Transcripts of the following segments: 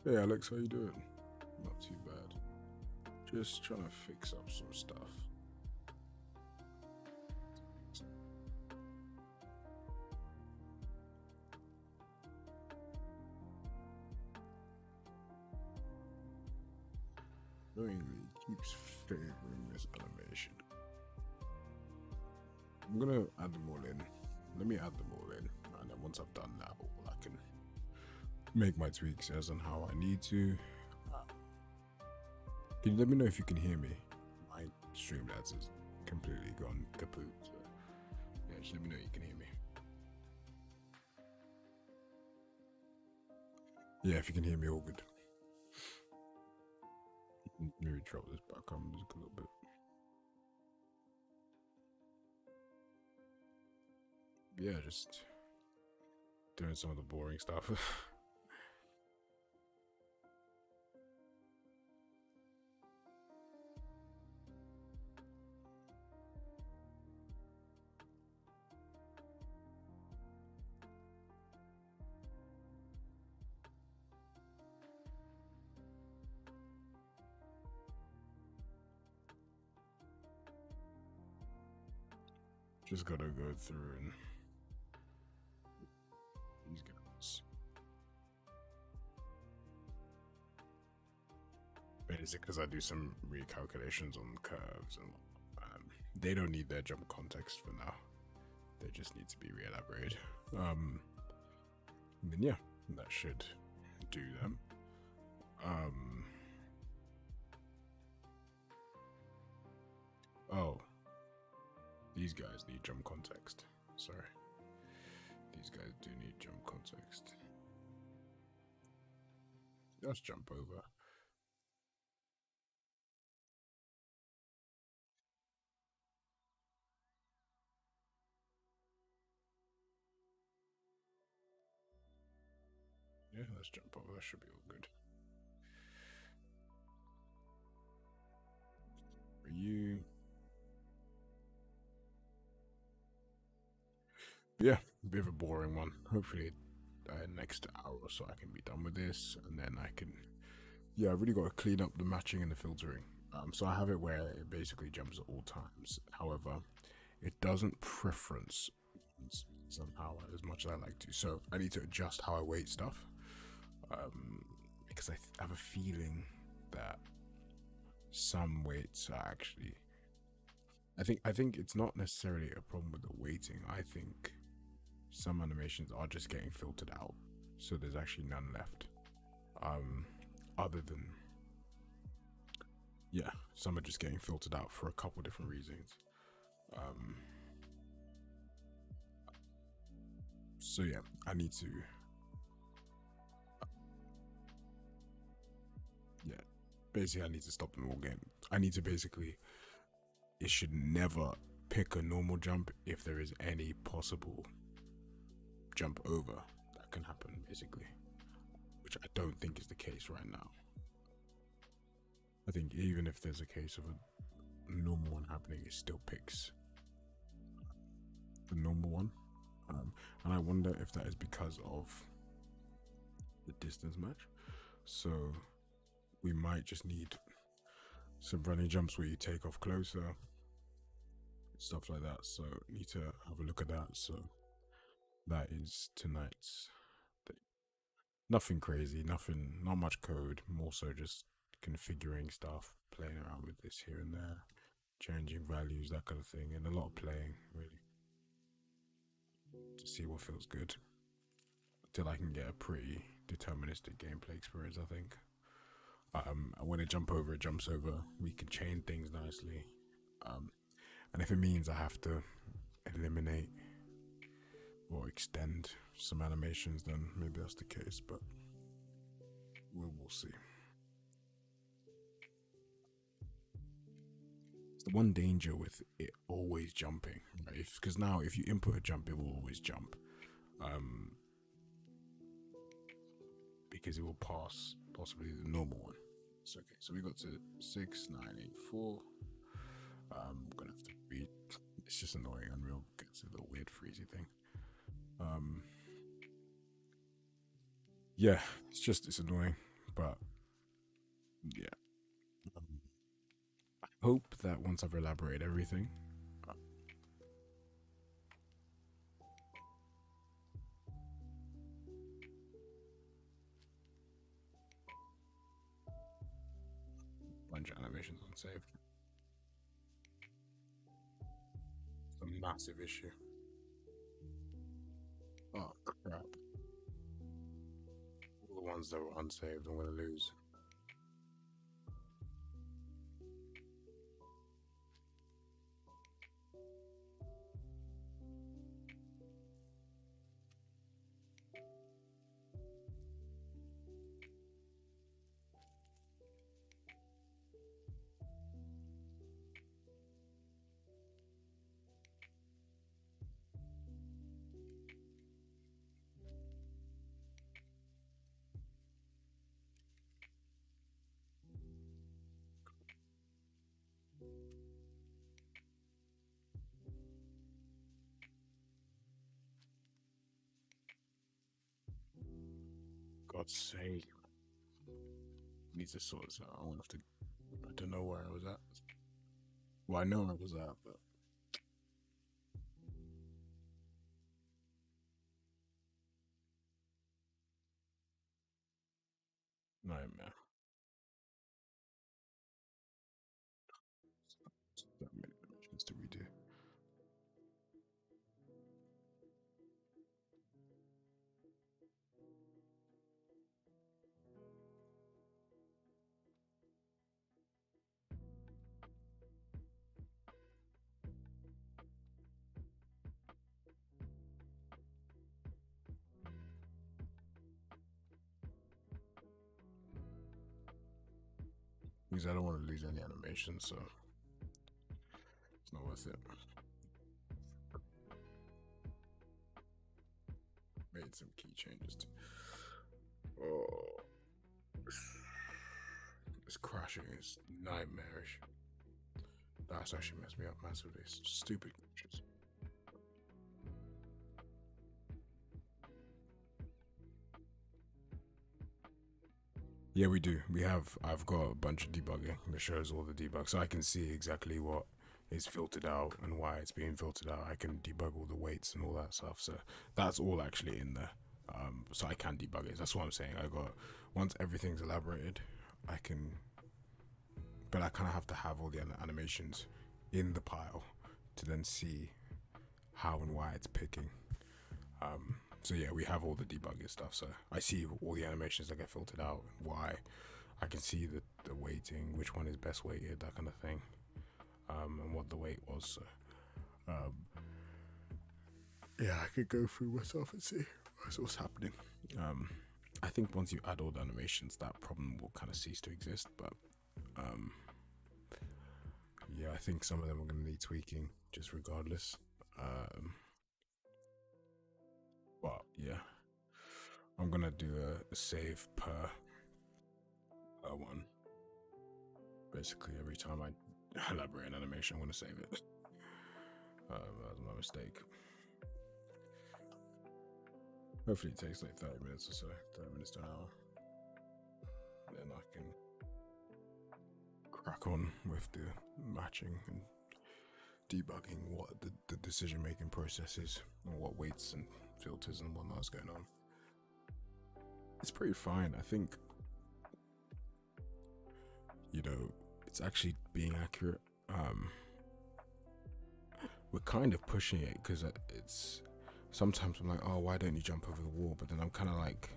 Hey Alex, how you doing? Not too bad. Just trying to fix up some stuff. Annoyingly, it keeps favoring this animation. I'm gonna add them all in. Let me add them all in, and then once I've done that, I can make my tweaks as on how I need to. Can you let me know if you can hear me? My Streamlabs is completely gone kaput. So yeah, just let me know you can hear me. Yeah, if you can hear me, all good. Maybe drop this back on music a little bit. Yeah, just doing some of the boring stuff. Just gotta go through and these guys. But is it because I do some recalculations on curves and they don't need their jump context for now. They just need to be re-elaborated. Then yeah, that should do them. Oh, these guys need jump context. Sorry. These guys do need jump context. Let's jump over. Yeah, let's jump over. That should be all good. For you. Yeah, a bit of a boring one. Hopefully, next hour or so I can be done with this, and then I can. Yeah, I really got to clean up the matching and the filtering. So I have it where it basically jumps at all times. However, it doesn't preference somehow as much as I like to. So I need to adjust how I weight stuff. Because I have a feeling that some weights are actually. I think it's not necessarily a problem with the weighting. I think some animations are just getting filtered out, so there's actually none left. Other than yeah, some are just getting filtered out for a couple different reasons. So yeah, I need to yeah, basically I need to stop them all getting. I need to basically it should never pick a normal jump if there is any possible jump over that can happen, basically, which I don't think is the case right now. I think even if there's a case of a normal one happening, it still picks the normal one. And I wonder if that is because of the distance match. So we might just need some running jumps where you take off closer, stuff like that. So need to have a look at that. So that is tonight's thing. Nothing crazy, not much code, more so just configuring stuff, playing around with this here and there, changing values, that kind of thing, and a lot of playing, really, to see what feels good, till I can get a pretty deterministic gameplay experience, I think. When it jumps over, we can chain things nicely. And if it means I have to eliminate or extend some animations, then maybe that's the case, but we'll see. It's the one danger with it always jumping, right? Because now if you input a jump, it will always jump. Because it will pass possibly the normal one. It's okay. So we got to 6984. I'm gonna have to read. It's just annoying. Unreal gets a little weird freezy thing. Yeah, it's annoying. But yeah, I hope that once I've elaborated everything, bunch of animations unsaved. It's a massive issue. Oh crap! All the ones that were unsaved, I'm gonna lose. God's sake. Need to sort this out. I'm gonna have to. I don't know where I was at. Well, I know where I was at, but nightmare. That many dimensions to redo. Because I don't want to lose any animation, so it's not worth it. Made some key changes too. Oh, it's crashing. It's nightmarish. That's actually messed me up massively. It's stupid glitches. Yeah, we do. I've got a bunch of debugging that shows all the debugs, so I can see exactly what is filtered out and why it's being filtered out. I can debug all the weights and all that stuff. So that's all actually in there. So I can debug it. That's what I'm saying. Once everything's elaborated, I can, but I kind of have to have all the animations in the pile to then see how and why it's picking. So yeah, we have all the debugging stuff. So I see all the animations that get filtered out, why. I can see the weighting, which one is best weighted, that kind of thing, and what the weight was. So yeah, I could go through myself and see what's happening. I think once you add all the animations, that problem will kind of cease to exist. But yeah, I think some of them are going to need tweaking, just regardless. But yeah, I'm gonna do a save per one. Basically, every time I elaborate an animation, I'm gonna save it. That was my mistake. Hopefully, it takes like 30 minutes or so, 30 minutes to an hour. Then I can crack on with the matching and debugging what the decision making process is and what weights and filters and whatnot's going on. It's pretty fine. I think, you know, it's actually being accurate. We're kind of pushing it because it's sometimes I'm like, oh, why don't you jump over the wall? But then I'm kind of like,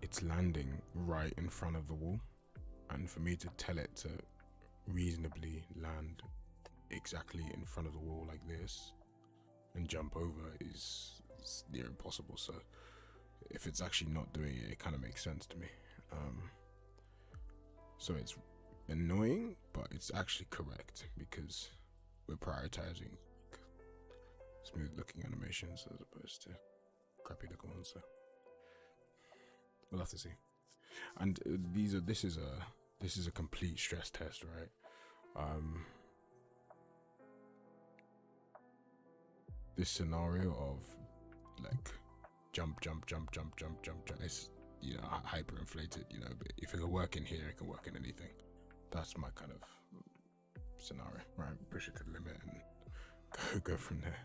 it's landing right in front of the wall, and for me to tell it to reasonably land exactly in front of the wall like this and jump over is near impossible. So if it's actually not doing it, it kind of makes sense to me. So it's annoying, but it's actually correct because we're prioritizing smooth looking animations as opposed to crappy looking ones. So we'll have to see. And this is a complete stress test, right? This scenario of like jump, hyperinflated. But if it can work in here, it can work in anything. That's my kind of scenario, right? Push it to the limit and go from there.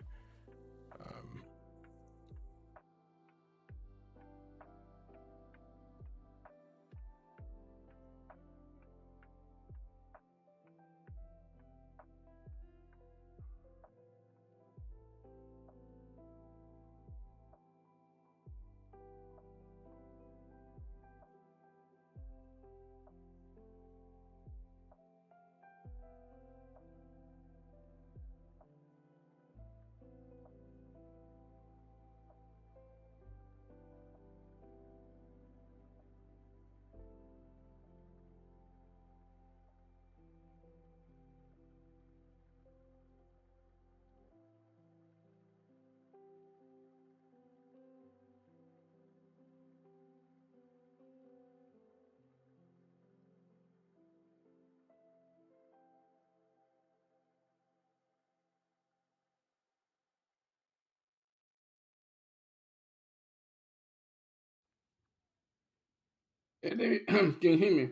Hey, David, can you hear me?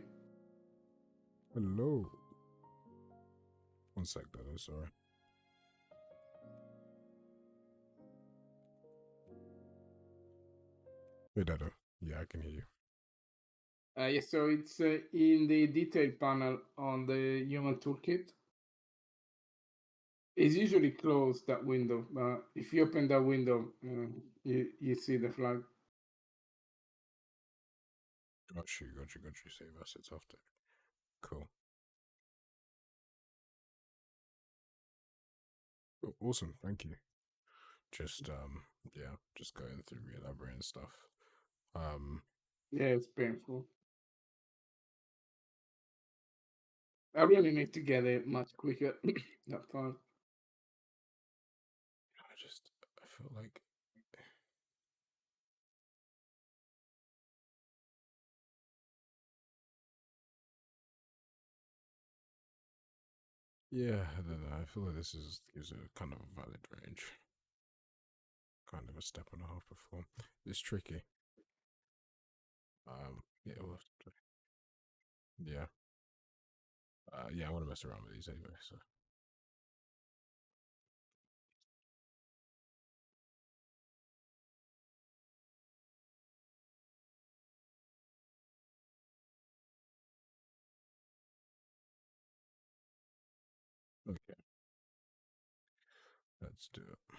Hello. One sec, though. Sorry. Hey, Dado. Yeah, I can hear you. Yes, so it's in the detail panel on the human toolkit. It's usually closed, that window, but if you open that window, you see the flag. Got you. Save assets after. Cool. Oh, awesome. Thank you. Just just going through re-elaborating stuff. Yeah, it's painful. I really need to get it much quicker. That file. I feel like yeah, I don't know. I feel like this is a kind of a valid range. Kind of a step and a half before. It's tricky. Yeah, we'll have to, yeah. Yeah, I want to mess around with these anyway, so okay, let's do it.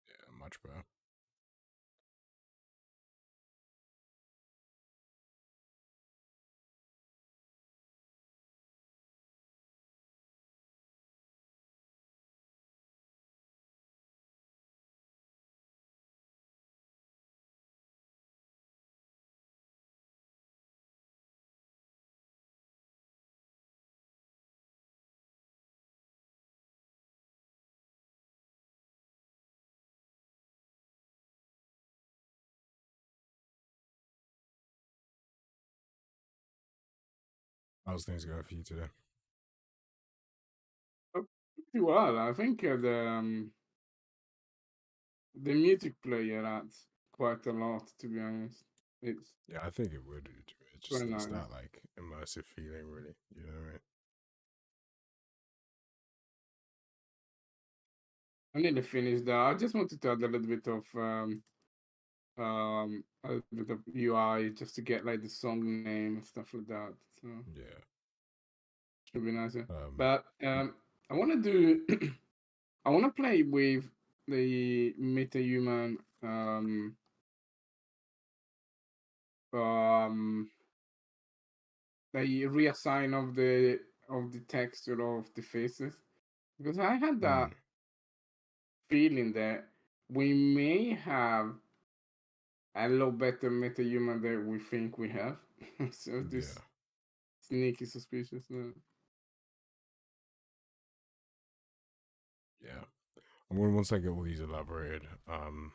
Yeah, much better. How's things going for you today? Pretty well. I think the music player adds quite a lot, to be honest. It's Yeah, I think it would. very It's nice. that like immersive feeling, really. You know what I mean? I need to finish that. I just wanted to add a little bit of UI just to get like the song name and stuff like that. So Yeah. should be nicer. Um. But I want to do. I want to play with the metahuman um the reassign of the texture of the faces, because I had that mm, feeling that we may have a lot better metahuman than we think we have. So this yeah. sneaky suspicious. Yeah. And once I get all these elaborated, I'm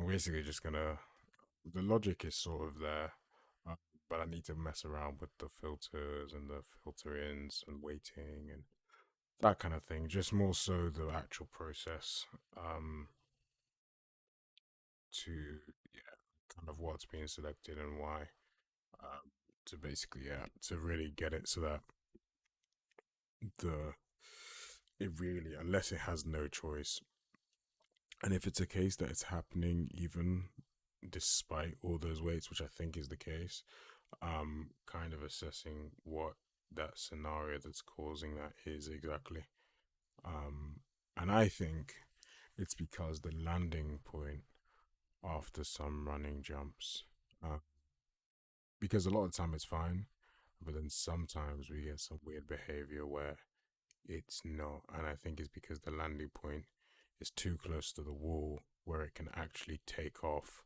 basically just gonna. The logic is sort of there. but I need to mess around with the filters and the filter ins and weighting and that kind of thing. Just more so the actual process to, yeah, kind of what's being selected and why. To basically, yeah, to really get it so that the it really, unless it has no choice, and if it's a case that it's happening even despite all those weights, which I think is the case, kind of assessing what that scenario that's causing that is exactly. Um, and I think it's because the landing point after some running jumps, uh, because a lot of the time it's fine, but then sometimes we get some weird behavior where it's not. And I think it's because the landing point is too close to the wall where it can actually take off,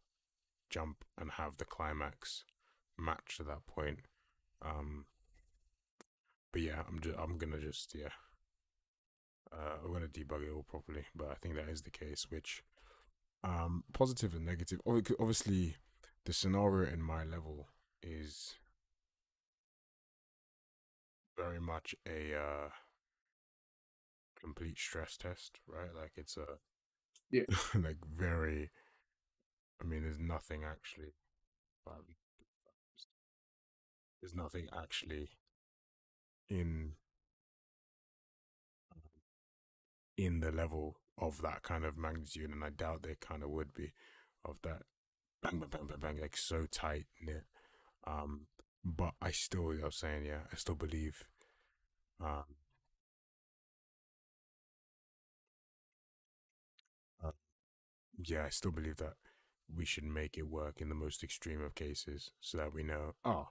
jump, and have the climax match to that point. Um, but yeah, I'm gonna just yeah, I'm gonna debug it all properly. But I think that is the case. Which positive and negative. Obviously, the scenario in my level is very much a complete stress test, right? Like it's a Yeah, like very. I mean, there's nothing actually. um, There's nothing actually in in the level of that kind of magnitude, and I doubt there kind of would be of that bang bang bang bang bang like so tight knit. Um, but I still, I'm saying, yeah, I still believe. Um, uh, yeah, I still believe that we should make it work in the most extreme of cases, so that we know, oh,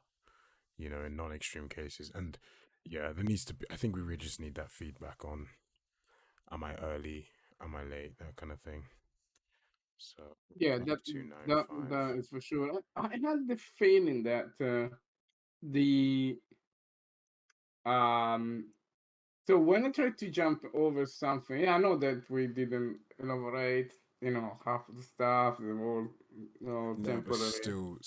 in non-extreme cases, and yeah, there needs to be. I think we really just need that feedback on, am I early, am I late, that kind of thing. So yeah, that 5295. that is for sure. I had the feeling that the um so when I tried to jump over something, yeah, I know that we didn't elaborate, half of the stuff, the whole, No, but temporary. still,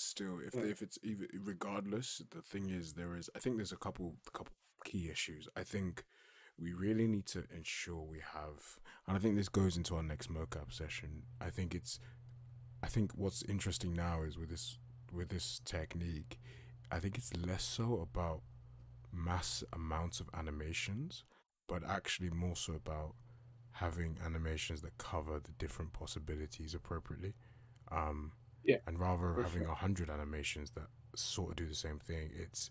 Yeah, if it's even regardless, the thing is, I think there's a couple key issues. I think we really need to ensure we have, and I think this goes into our next mocap session. I think what's interesting now is with this technique, I think it's less so about mass amounts of animations, but actually more so about having animations that cover the different possibilities appropriately. Um, yeah, and rather for having sure. 100 animations that sort of do the same thing, it's,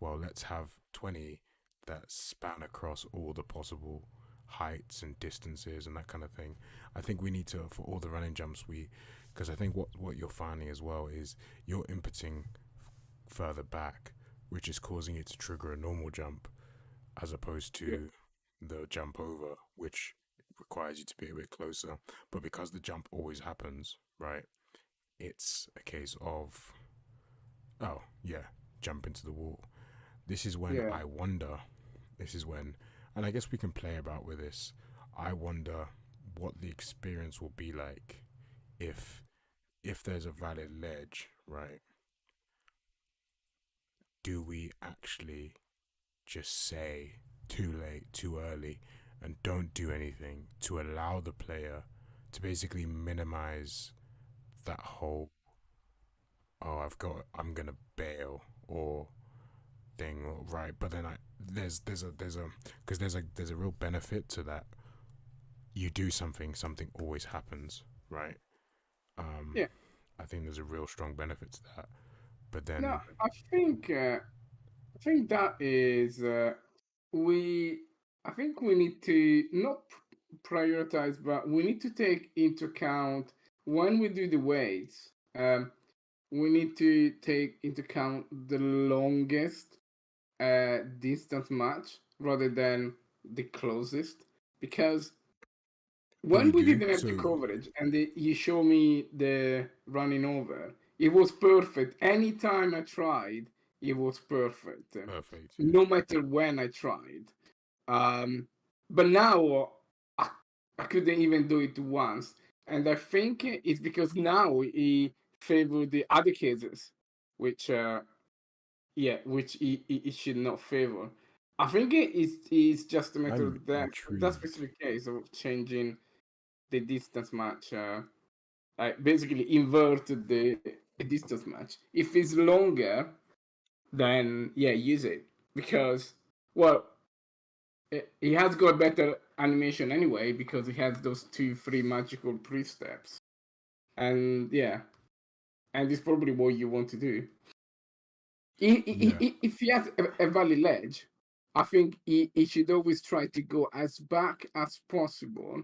well, let's have 20 that span across all the possible heights and distances and that kind of thing. I think we need to, for all the running jumps, because I think what you're finding as well is you're inputting further back, which is causing it to trigger a normal jump as opposed Yeah, to the jump over, which requires you to be a bit closer. But because the jump always happens, right, it's a case of, oh, yeah, jump into the wall. This is when yeah, I wonder, this is when, and I guess we can play about with this. I wonder what the experience will be like if there's a valid ledge, right? Do we actually just say too late, too early, and don't do anything to allow the player to basically minimize that whole, oh, I'm gonna bail or thing, right? But then because there's a real benefit to that. You do something, something always happens, right? Um, yeah. I think there's a real strong benefit to that. But No, then, I think that is we. I think we need to not prioritize, but we need to take into account when we do the weights. We need to take into account the longest distance match rather than the closest, because oh, when you we do? didn't have the So coverage and you show me the running over, it was perfect. Anytime I tried, it was perfect, perfect, yeah. no matter when I tried. Um, but now I couldn't even do it once, and I think it's because now he favored the other cases, which yeah, which it should not favor. I think it's just a matter I'm of that intrigued. specific case of changing the distance match. I basically inverted the distance match. If it's longer, then yeah, use it because well, he has got better animation anyway because he has those 2 free magical pre-steps, and yeah, and it's probably what you want to do. Yeah. If he has a valid ledge, I think he should always try to go as back as possible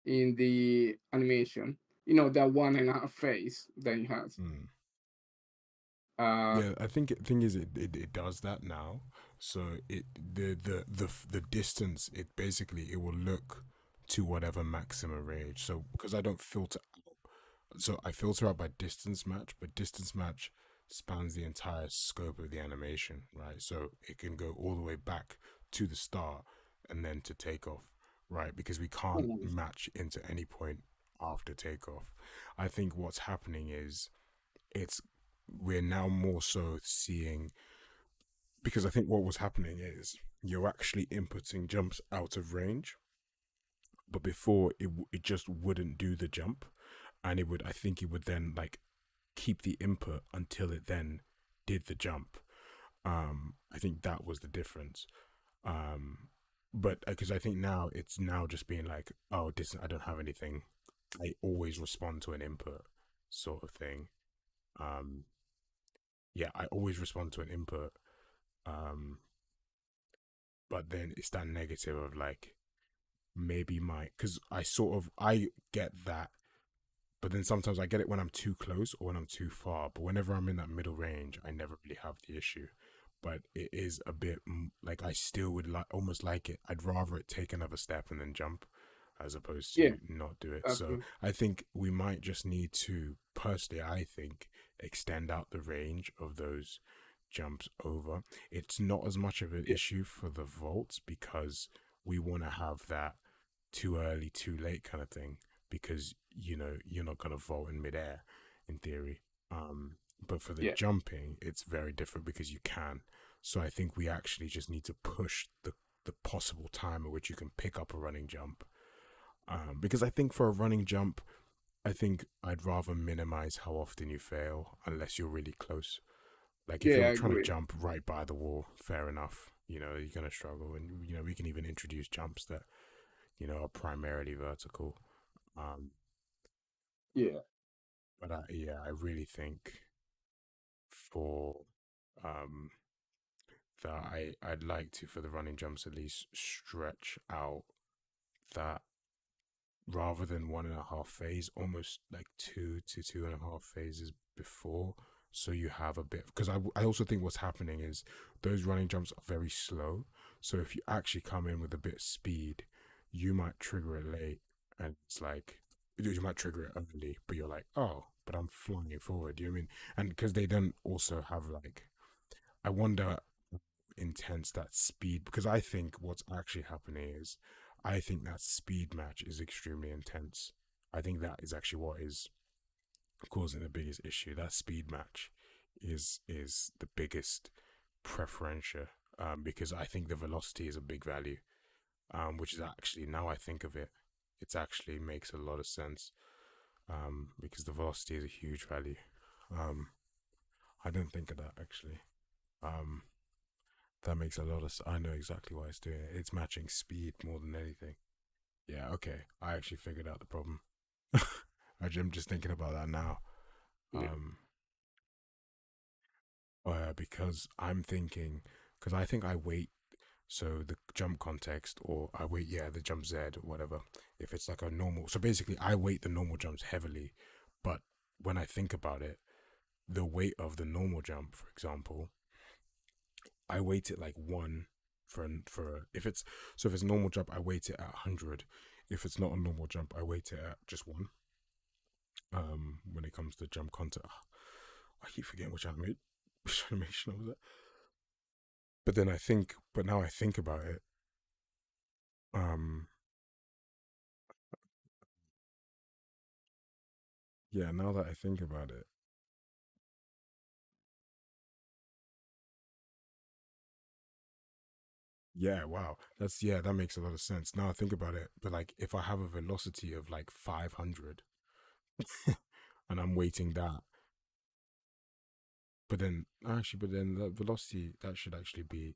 in the animation. You know, that 1.5 phase that he has. Mm. Uh, Yeah, I think thing is it does that now. So it the distance it basically it will look to whatever maximum range. So because I don't filter so I filter out by distance match, but distance match spans the entire scope of the animation, right? So it can go all the way back to the start and then to takeoff, right? Because we can't match into any point after takeoff. I think what's happening is it's we're now more so seeing because I think what was happening is you're actually inputting jumps out of range, but before it just wouldn't do the jump, and it would I think it would then like keep the input until it then did the jump. I think that was the difference. But because I think now it's now just being like, oh, this I don't have anything. I always respond to an input, sort of thing. Um, yeah, I always respond to an input. Um, but then it's that negative of like maybe my because I sort of I get that, but then sometimes I get it when I'm too close or when I'm too far. But whenever I'm in that middle range, I never really have the issue. But it is a bit like I still would like almost like it. I'd rather it take another step and then jump, as opposed yeah, to not do it. So absolutely. I think we might just need to personally, I think, extend out the range of those jumps over. It's not as much of an Yeah, issue for the vaults because we want to have that too early, too late kind of thing because you're not gonna vault in midair, in theory. But for the yeah, jumping, it's very different because you can. So I think we actually just need to push the possible time at which you can pick up a running jump. Because I think for a running jump, I think I'd rather minimize how often you fail unless you're really close. Like if yeah. I you're trying to agree. jump right by the wall, fair enough. You're gonna struggle, and we can even introduce jumps that are primarily vertical. Um, Yeah, but yeah, I really think for um that I'd like to for the running jumps at least stretch out that rather than 1.5 phase, almost like 2 to 2.5 phases before. So you have a bit, because I also think what's happening is those running jumps are very slow. So if you actually come in with a bit of speed, you might trigger it late, and it's like you might trigger it early, but you're like, oh, but I'm flying forward. You know what I mean? And because they don't also have like, I wonder intense that speed because I think what's actually happening is I think that speed match is extremely intense. I think that is actually what is causing the biggest issue. That speed match is the biggest preferential because I think the velocity is a big value, which is actually now I think of it, it actually makes a lot of sense because the velocity is a huge value. Um, I didn't think of that actually. Um, That makes a lot of. I know exactly why it's doing it. It's matching speed more than anything. Yeah, okay. I actually figured out the problem. I'm just thinking about that now. yeah, Um, because I'm thinking, because I think I wait. So the jump context, or I wait, yeah, the jump Z or whatever. If it's like a normal, so basically I weight the normal jumps heavily, but when I think about it, the weight of the normal jump, for example, I weight it like one if it's so if it's a normal jump, I weight it at 100. If it's not a normal jump, I weight it at just one. When it comes to jump content, I keep forgetting which animation was it. But then but now I think about it. Um, yeah, now that I think about it, Yeah, wow. That's yeah, that makes a lot of sense. Now I think about it, but like if I have a velocity of like 500 and I'm weighting that, but then the velocity that should actually be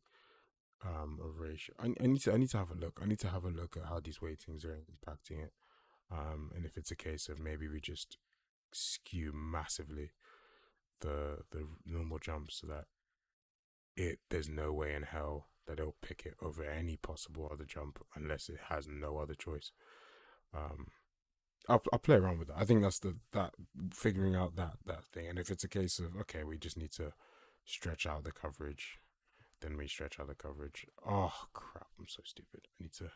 a ratio. I need to have a look. I need to have a look at how these weightings are impacting it. And if it's a case of maybe we just skew massively the normal jump so that there's no way in hell that it'll pick it over any possible other jump unless it has no other choice. Um, I'll play around with that. I think that's that figuring out that thing. And if it's a case of okay, we just need to stretch out the coverage, then we stretch out the coverage. Oh crap! I'm so stupid. I need to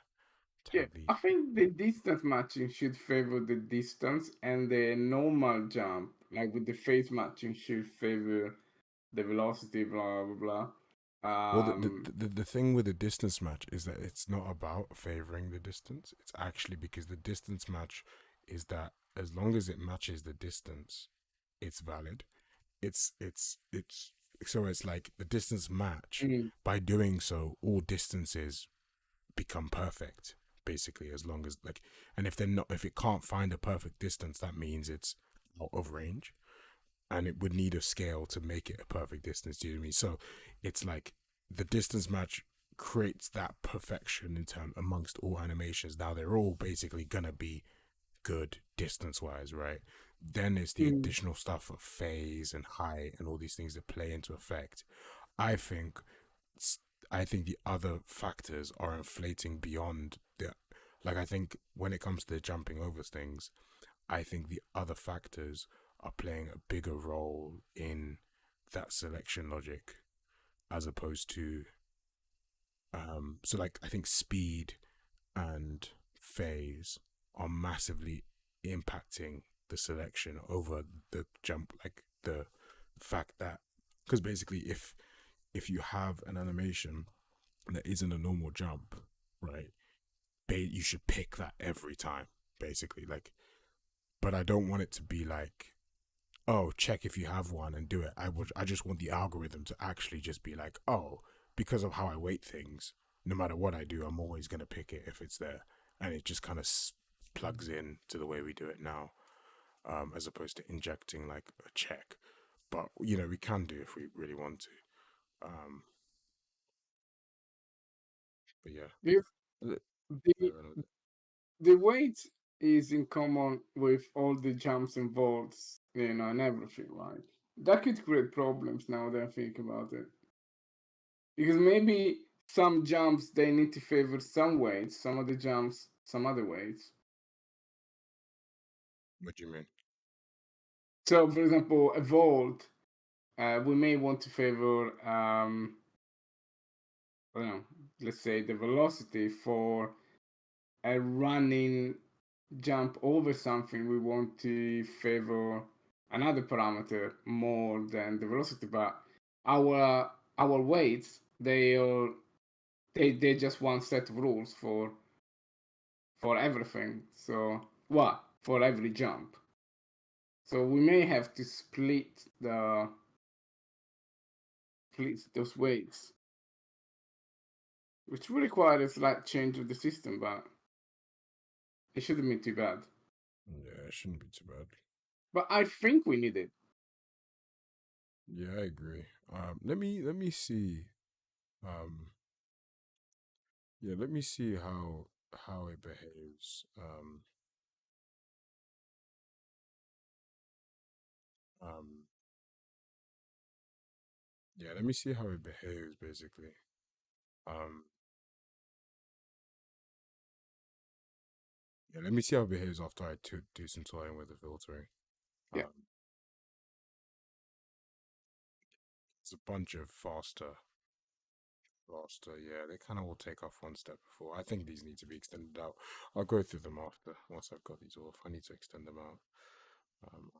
Yeah, tab I these. think the distance matching should favor the distance, and the normal jump, like with the phase matching, should favor the velocity. Blah blah Well, blah. the thing with the distance match is that it's not about favoring the distance. It's actually because the distance match is that as long as it matches the distance, it's valid. It's so it's like the distance match. Mm, By doing so, all distances become perfect. Basically, as long as like, and if they're not, if it can't find a perfect distance, that means it's out of range, and it would need a scale to make it a perfect distance. Do you know what I mean? So it's like the distance match creates that perfection in term amongst all animations. Now they're all basically gonna be good distance wise, right? Then it's the mm, additional stuff of phase and height and all these things that play into effect. I think I think the other factors are inflating beyond the like I think when it comes to jumping over things, I think the other factors are playing a bigger role in that selection logic as opposed to so like I think speed and phase are massively impacting the selection over the jump like the fact that because basically if you have an animation that isn't a normal jump, right, you should pick that every time basically like but I don't want it to be like oh, check if you have one and do it. I just want the algorithm to actually just be like, oh, because of how I weight things, no matter what I do, I'm always gonna pick it if it's there, and it just kind of plugs in to the way we do it now, as opposed to injecting like a check. But you know, we can do if we really want to. Um, but yeah, if Let- the run with it. the weight is in common with all the jumps and vaults, and everything, right? That could create problems now that I think about it. Because maybe some jumps they need to favor some weights, some other jumps, some other weights. What do you mean? So, for example, a vault, we may want to favor, I don't know, let's say the velocity for a running jump over something. We want to favor another parameter more than the velocity, but our weights they just one set of rules for everything. So what for every jump. So we may have to split those weights, which will require a slight change of the system, but it shouldn't be too bad. Yeah, it shouldn't be too bad. But I think we need it. Yeah, I agree. Let me see. Um, yeah, let me see how it behaves. Um, yeah, let me see how it behaves basically. Um, yeah, let me see how it behaves after I do some toying with the filtering. Yeah. Um, it's a bunch of faster. Yeah, they kind of will take off one step before. I think these need to be extended out. I'll go through them after once I've got these off. I need to extend them out. Um,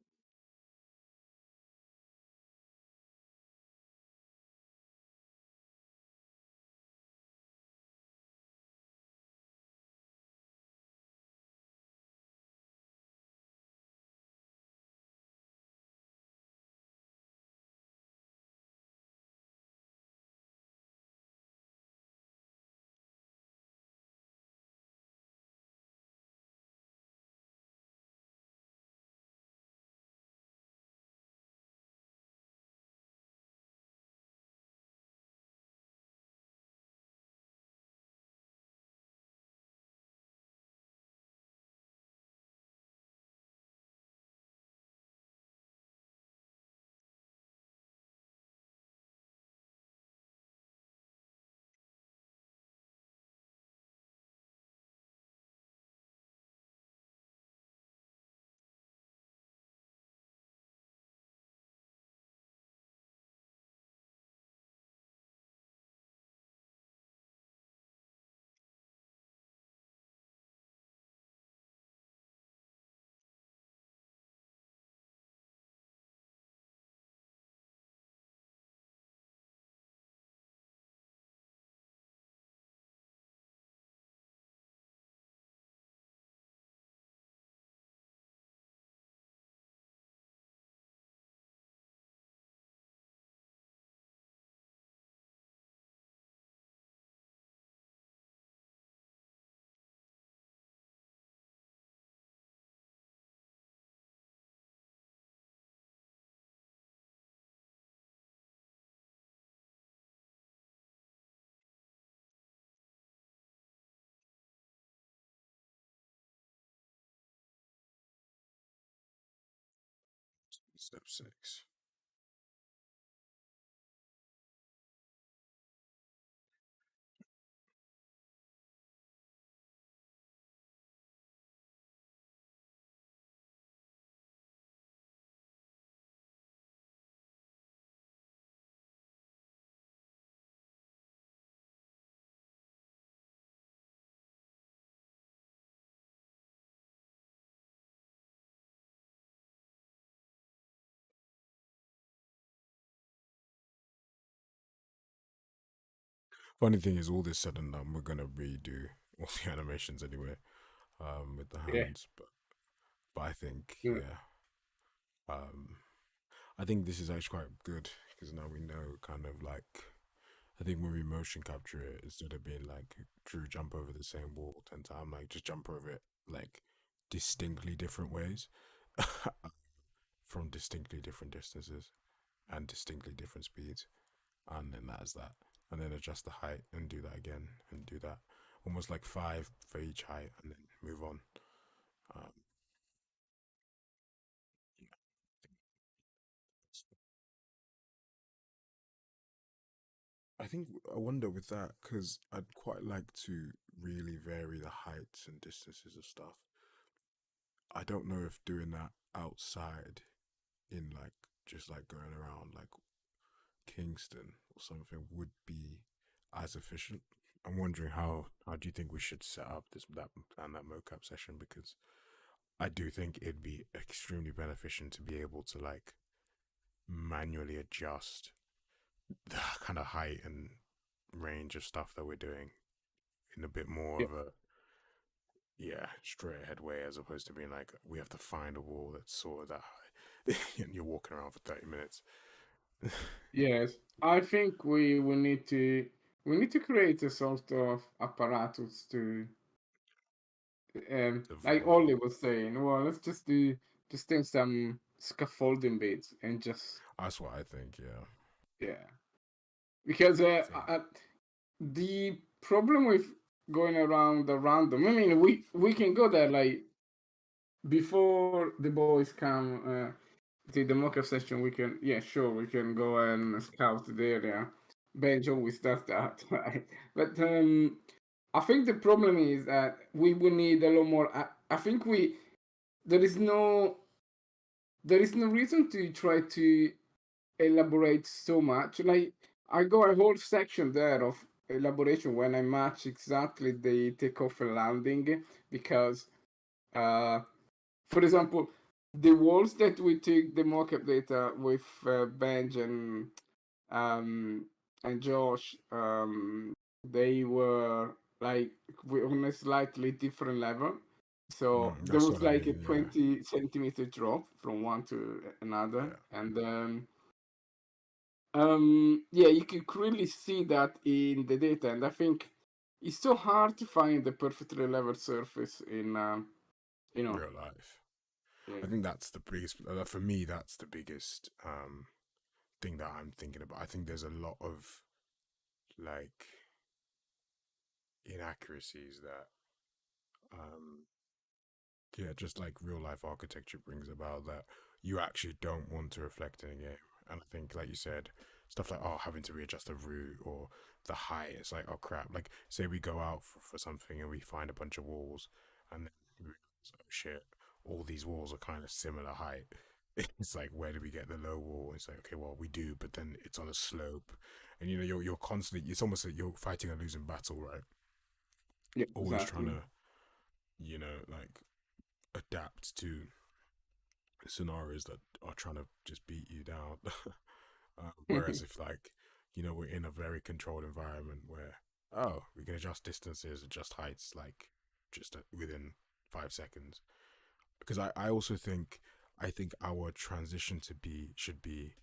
Step 6. Funny thing is, all this said and done, we're gonna redo all the animations anyway, with the Yeah. hands. But I think, Yeah. yeah, um, I think this is actually quite good because now we know kind of like. I think when we motion capture it, instead of being like Drew jump over the same wall 10 times, like just jump over it like distinctly different ways, from distinctly different distances and distinctly different speeds, and then that's that. And then adjust the height and do that again and do that, almost like 5 for each height, and then move on. Um, yeah, I think I wonder with that because I'd quite like to really vary the heights and distances of stuff. I don't know if doing that outside in like just like going around like Kingston or something would be as efficient. I'm wondering how do you think we should set up this that and that mocap session, because I do think it'd be extremely beneficial to be able to like manually adjust the kind of height and range of stuff that we're doing in a bit more Yeah. of a, yeah, straight ahead way, as opposed to being like we have to find a wall that's sort of that high and you're walking around for 30 minutes. Yes. I think we need to create a sort of apparatus to like Evolve. Ollie was saying, well, let's just take some scaffolding bits and just That's what I think. Yeah, yeah. Because I think. the problem with going around the random, I mean, we can go there like before the boys come to the mock-up session. We can, yeah, sure, we can go and scout the area. Benj always does that, right? But I think the problem is that we will need a lot more. I think there is no there is no reason to try to elaborate so much. Like I go a whole section there of elaboration when I match exactly the takeoff and landing because, uh, for example, the walls that we took the mockup data with Benj um, and Josh, they were like on a slightly different level. So there That's was what I like a mean. Yeah, 20 centimeter drop from one to another, yeah, and yeah, you can clearly see that in the data, and I think it's so hard to find the perfectly level surface in you know real life. I yeah think that's the biggest for me. That's the biggest thing that I'm thinking about. I think there's a lot of like inaccuracies that um yeah, just like real life architecture brings about that you actually don't want to reflect in a game. And I think, like you said, stuff like having to readjust the route or the height. It's like, oh crap. Like, say we go out for something and we find a bunch of walls, and then we realize, oh shit, all these walls are kind of similar height. It's like, where do we get the low wall? It's like, okay, well we do, but then it's on a slope, and you know you're constantly. It's almost like you're fighting a losing battle, right? yeah Always trying exactly to, like adapt to scenarios that are trying to just beat you down. Whereas if like, we're in a very controlled environment where, oh, we can adjust distances, adjust heights, like just within 5 seconds. Because I also think, I think our transition to be should be,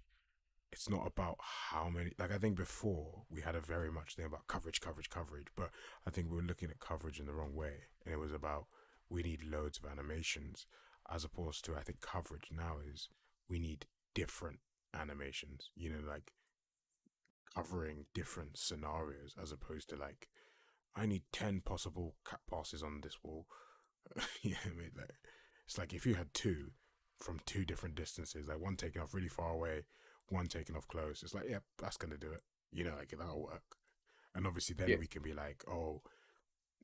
it's not about how many, like I think before we had a very much thing about coverage, coverage, coverage, but I think we were looking at coverage in the wrong way, and it was about we need loads of animations, as opposed to, I think coverage now is we need different animations, like covering different scenarios, as opposed to like I need 10 possible cat passes on this wall. Yeah, I mean, like, it's like if you had two, from two different distances, like one taking off really far away, one taking off close. It's like, yeah, that's gonna do it. Like that'll work. And obviously, then Yeah. we can be like, oh,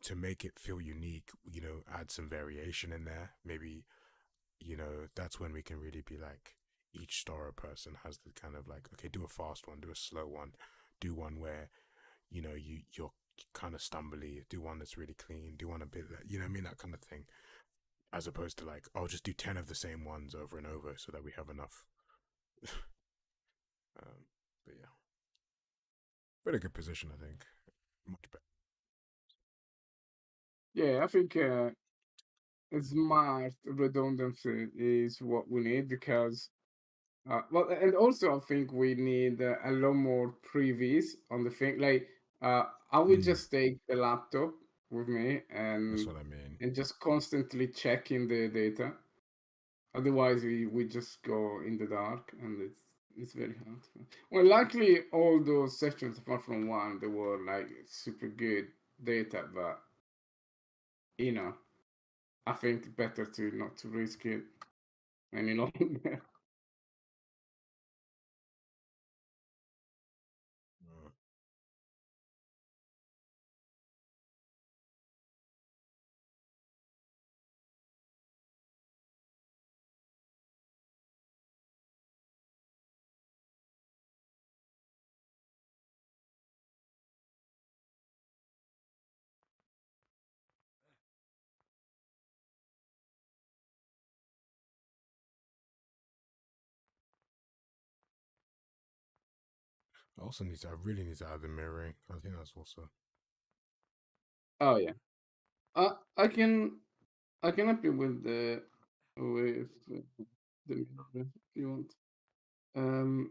to make it feel unique, add some variation in there. Maybe, that's when we can really be like, each Storror person has the kind of like, okay, do a fast one, do a slow one, do one where, you're kind of stumbly, do one that's really clean, do one a bit that, what I mean, that kind of thing. As opposed to like, oh, just do 10 of the same ones over and over so that we have enough. But yeah, very good position, I think. Much better. Yeah, I think smart redundancy is what we need because, well, and also I think we need a lot more previes on the thing. Like, I would Mm, just take the laptop with me that's what I mean. and just constantly checking the data. Otherwise, we just go in the dark, and it's very hard. Well, luckily, all those sessions, apart from one, they were like super good data, but you know, I think better to not to risk it any longer. Mm. I really need to add the mirroring. I think that's also. Oh yeah, uh, I can I can help you with the mirror if you want. Um,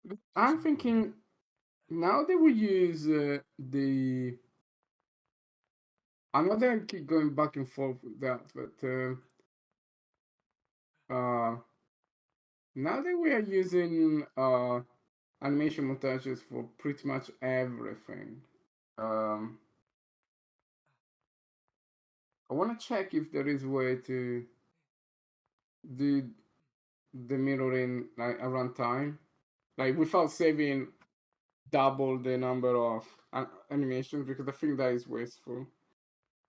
Just I'm having a look. thinking now that we use the. I'm not gonna keep going back and forth with that, but now that we are using animation montages for pretty much everything, um, I want to check if there is a way to do the mirroring like a runtime, like without saving double the number of animations, because I think that is wasteful.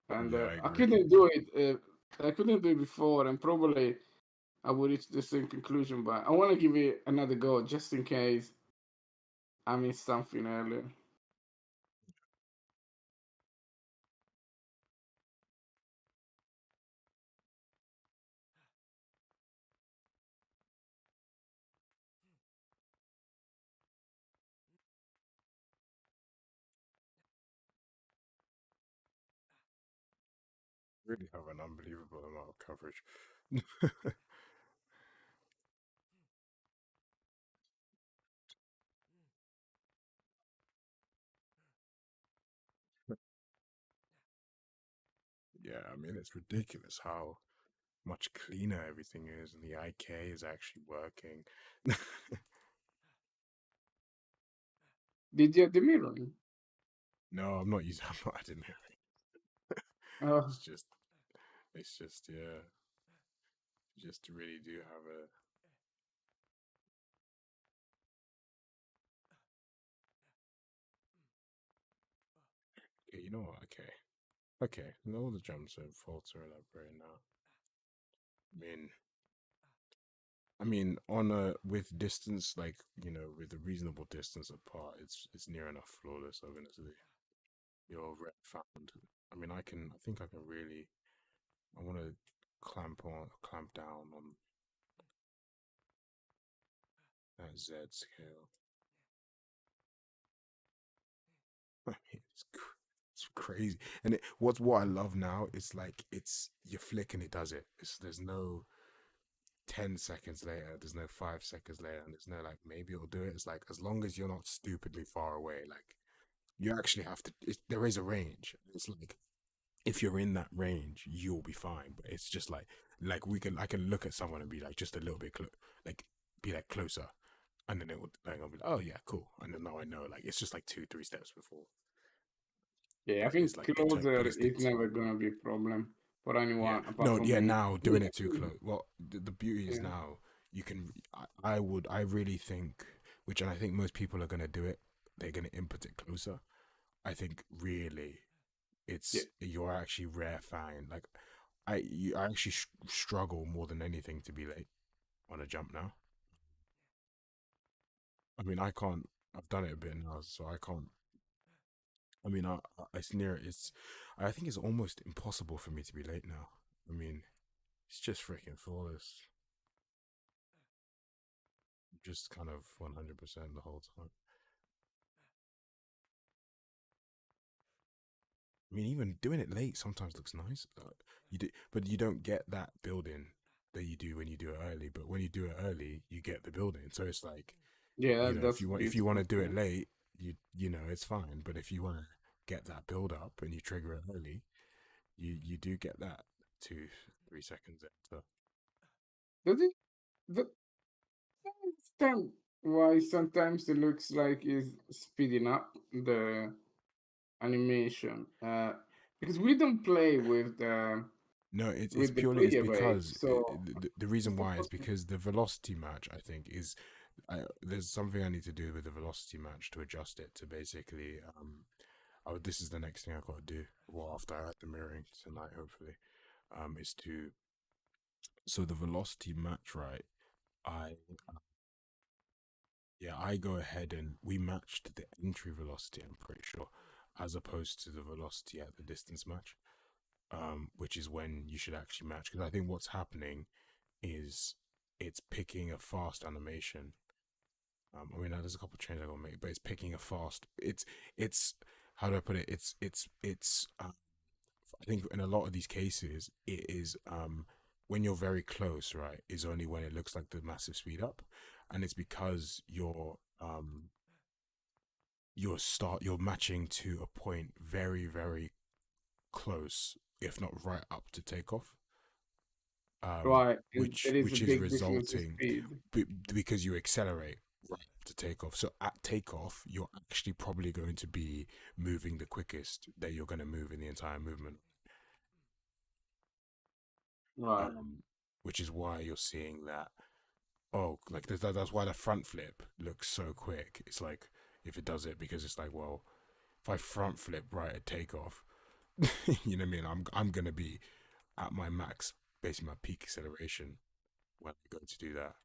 And Yeah, I I agree. couldn't do it. I couldn't do it before, and probably I would reach the same conclusion. But I want to give it another go just in case I missed something earlier. Really have an unbelievable amount of coverage. Yeah, I mean, it's ridiculous how much cleaner everything is, and the IK is actually working. Did you have the mirroring? No, I'm not using. I'm not adding it. Uh, It's just, yeah, just really do have a. Okay, you know what? Okay, okay. All the jumps are faults are elaborate now. I mean, on a with distance, like with a reasonable distance apart, it's near enough flawless. Obviously, your rep found. I think I can really. I want to clamp down on that Z scale. I mean, it's crazy. And what I love now is like you flick and it does it. There's no 10 seconds later. There's no 5 seconds later, and there's no like maybe it'll do it. It's like as long as you're not stupidly far away, like you actually have to. There is a range. It's like if you're in that range, you'll be fine. But it's just like I can look at someone and be like just a little bit like be like closer, and then it would like I'll be like, oh yeah, cool, and then now I know like it's just like 2-3 steps before. Yeah, I but think but closer it's is never gonna be a problem for yeah. anyone apart No, from yeah, me. now doing it too close. Well, the beauty is Yeah, now you can. I really think, which, and I think most people are gonna do it. They're gonna input it closer. I think really, yeah. you're actually rare fine. Like I actually struggle more than anything to be late on a jump now. I mean, I can't. I've done it a bit now, so I can't. I mean, it's near. It's. I think it's almost impossible for me to be late now. I mean, it's just freaking flawless. Just kind of 100% the whole time. I mean, even doing it late sometimes looks nice. You do, but you don't get that building that you do when you do it early. But when you do it early, you get the building. So it's like, Yeah, you know, that's if you want beautiful. to do Yeah. it late, you know it's fine. But if you want to get that build up and you trigger it early, you do get that 2 3 seconds after. Does it? The, I understand why sometimes it looks like it's speeding up the animation. Because we don't play No, with the it's player rate, because so the reason it's not why is possible. because the velocity match, I think, is there's something I need to do with the velocity match to adjust it to basically oh, this is the next thing I got to do. Well, after I had the mirroring tonight, hopefully, is to so the velocity match, right? I Yeah, I go ahead and we matched the entry velocity, I'm pretty sure, as opposed to the velocity at the distance match, which is when you should actually match. Because I think what's happening is it's picking a fast animation. I mean, there's a couple of changes I gotta make, but it's picking a fast. It's how do I put it? It's. I think in a lot of these cases, it is when you're very close, right? Is only when it looks like the massive speed up, and it's because you're matching to a point very close, if not right up to takeoff, Right, and there is a which is big difference in resulting speed. because you accelerate right up to takeoff. So at takeoff, you're actually probably going to be moving the quickest that you're going to move in the entire movement, Right. um, which is why you're seeing that. Oh, like that's why the front flip looks so quick. It's like if it does it because it's like, well, if I front flip right at takeoff, you know what I mean? I'm gonna be at my max, basically my peak acceleration when I go to do that.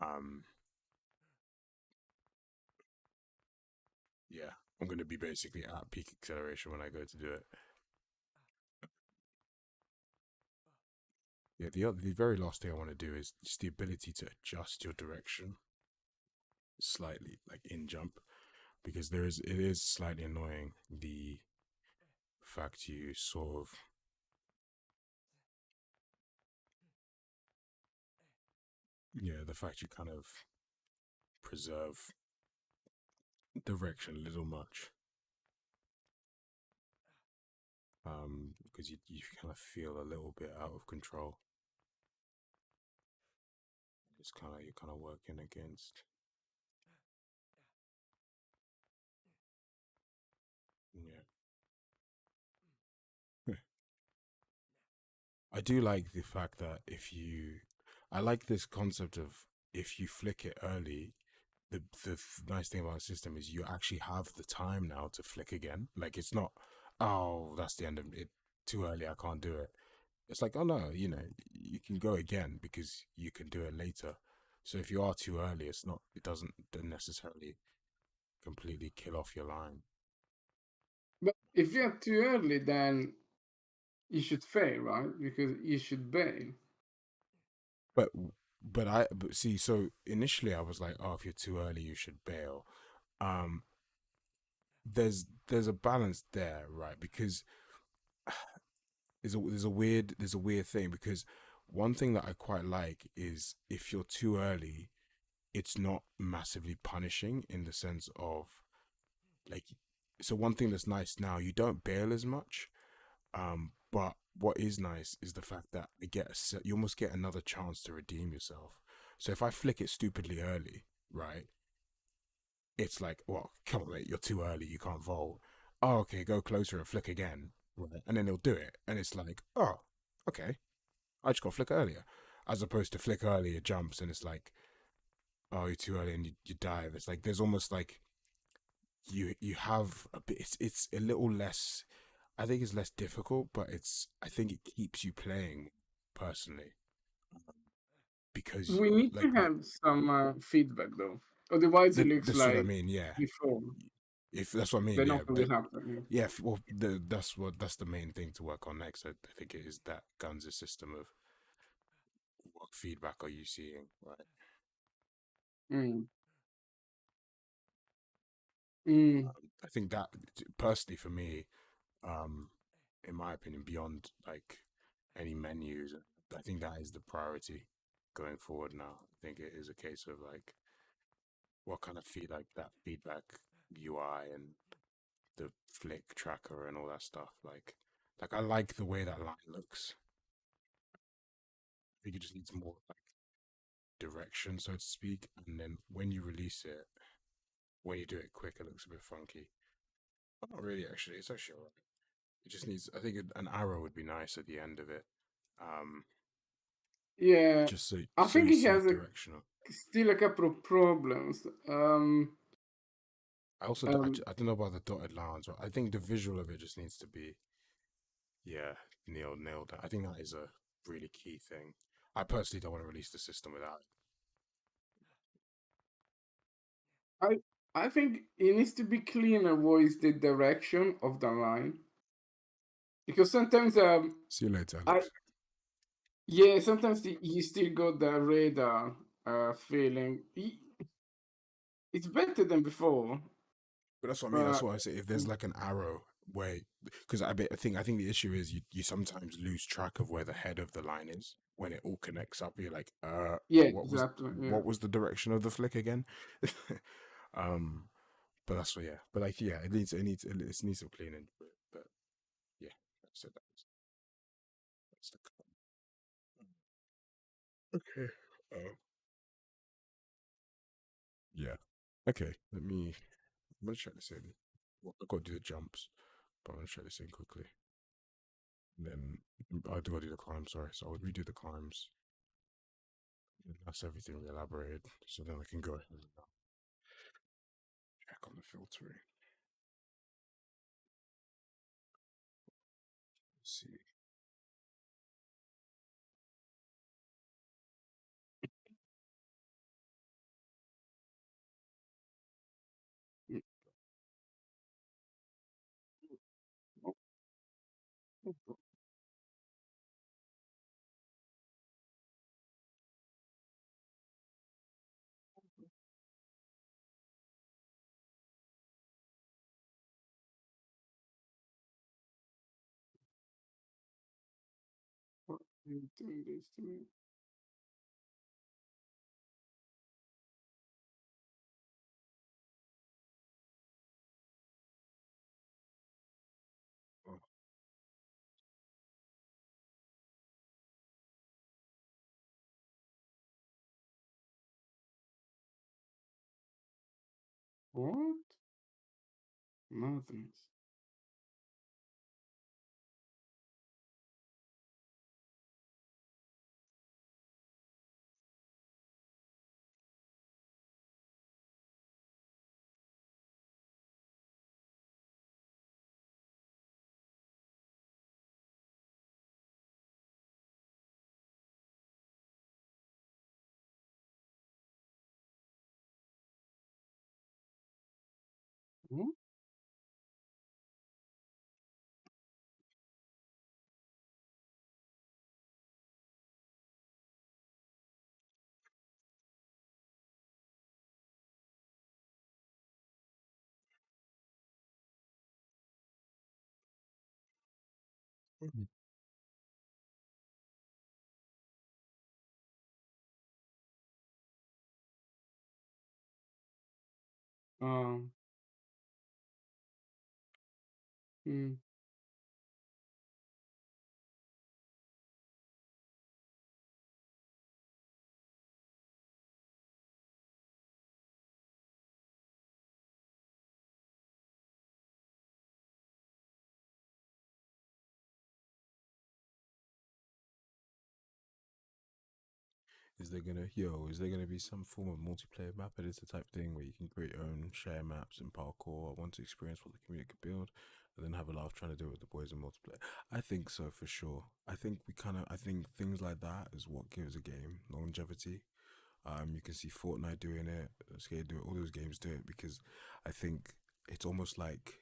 Um, yeah, I'm gonna be basically at peak acceleration when I go to do it. Yeah, the very last thing I want to do is just the ability to adjust your direction slightly, like in jump, because it is slightly annoying the fact you sort of yeah the fact you kind of preserve direction a little much because you kind of feel a little bit out of control. It's kind of you're kind of working against. Yeah, I do like the fact that I like this concept of if you flick it early. The nice thing about the system is you actually have the time now to flick again. Like it's not, oh, that's the end of it. Too early, I can't do it. It's like, oh no, you know, you can go again because you can do it later. So if you are too early, it doesn't necessarily completely kill off your line. But if you're too early, then you should fail, right? Because you should bail. But but see, so initially I was like, oh, if you're too early, you should bail. Um, there's a balance there, right? Because there's a weird thing because one thing that I quite like is if you're too early, it's not massively punishing in the sense of like so one thing that's nice now, you don't bail as much. But what is nice is the fact that you almost get another chance to redeem yourself. So if I flick it stupidly early, right, it's like, well, come on, mate, you're too early, you can't vault. oh, okay, go closer and flick again, right? And then he'll do it, and it's like, oh, okay, I just got flick earlier, as opposed to flick earlier jumps, and it's like, oh, you're too early and you dive. It's like there's almost like you have a bit. It's a little less. I think it's less difficult, but I think it keeps you playing personally because We need like to have some feedback though, otherwise it looks that's what I like mean. Yeah, before. if that's what I mean. They're Yeah, not always happening. yeah. Well, that's the main thing to work on next. I think it is that Guns' system of what feedback are you seeing, right? Mm. Mm. I think that personally for me, um, in my opinion, beyond like any menus, I think that is the priority going forward now. I think it is a case of like what kind of like that feedback UI and the flick tracker and all that stuff. Like I like the way that line looks. I think it just needs more like direction, so to speak. And then when you release it, when you do it quick, it looks a bit funky. But not really, actually. It's actually alright. It just needs. I think an arrow would be nice at the end of it. Um, Yeah, just I so think you he see has directional. still a couple of problems. I also Um, I don't know about the dotted lines, but I think the visual of it just needs to be yeah nailed. I think that is a really key thing. I personally don't want to release the system without it. I I think it needs to be cleaner. What is the direction of the line? Because sometimes See you later, I Alex. yeah, sometimes you still got the radar feeling. It's better than before, But that's what I mean. That's but why I say if there's like an arrow where, because I think the issue is you sometimes lose track of where the head of the line is when it all connects up. You're like, yeah, what was exactly. Yeah. the direction of the flick again? um, but that's what yeah. But like yeah, it needs some cleaning. But yeah, so that's the okay. Yeah. Okay. I'm gonna try this in. Well, I've got to do the jumps, but I'm gonna try this in quickly. And then I do gotta do the climb. Sorry, so I'll redo the climbs. And that's everything we elaborated. So then I can go ahead and check on the filtering. Let's see. Mm. What are you doing this to me? Oh, What? Madness. What? mhm. Um. Mm. is there gonna be some form of multiplayer map editor type thing where you can create your own share maps and parkour? I want to experience what the community could build and then have a laugh trying to do it with the boys in multiplayer. I think so for sure. I think things like that is what gives a game longevity. You can see Fortnite doing it, Skate do it, all those games do it because I think it's almost like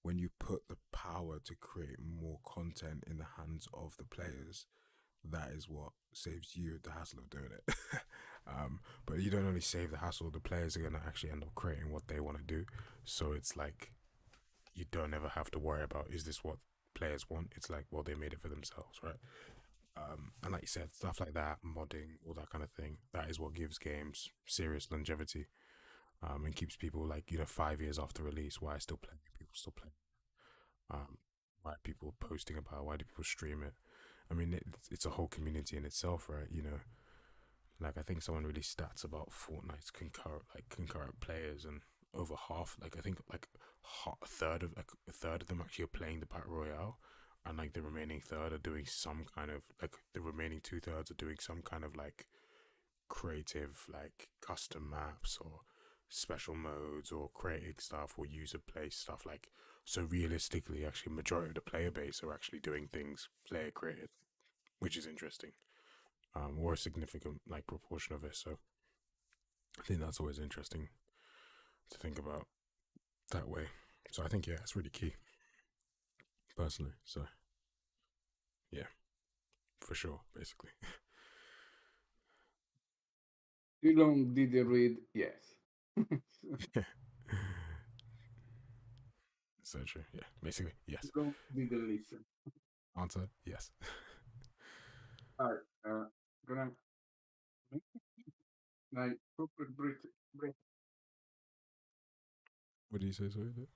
when you put the power to create more content in the hands of the players, that is what saves you the hassle of doing it. But you don't only save the hassle; the players are gonna actually end up creating what they want to do. So it's like you don't ever have to worry about is this what players want. It's like well they made it for themselves, right? And like you said, stuff like that, modding, all that kind of thing, that is what gives games serious longevity. And keeps people like 5 years after release. Why still playing? People still playing. Um, why are people posting about? Why do people stream it? I mean, it's a whole community in itself, right? Like I think someone released stats about Fortnite's concurrent players, and over half, like I think like a third of them actually are playing the battle royale, and like the remaining third are doing some kind of like the remaining two-thirds are doing some kind of like creative like custom maps or special modes or creating stuff or user play stuff like so realistically actually majority of the player base are actually doing things player created, which is interesting, or a significant like proportion of it. So I think that's always interesting to think about that way. So I think yeah, it's really key personally. So yeah, for sure, basically. Too long did you read? Yes. So true. Yeah, basically Too yes. long did you listen? Answer yes. All right. Gonna like proper break. What do you say? Sorry, let's go.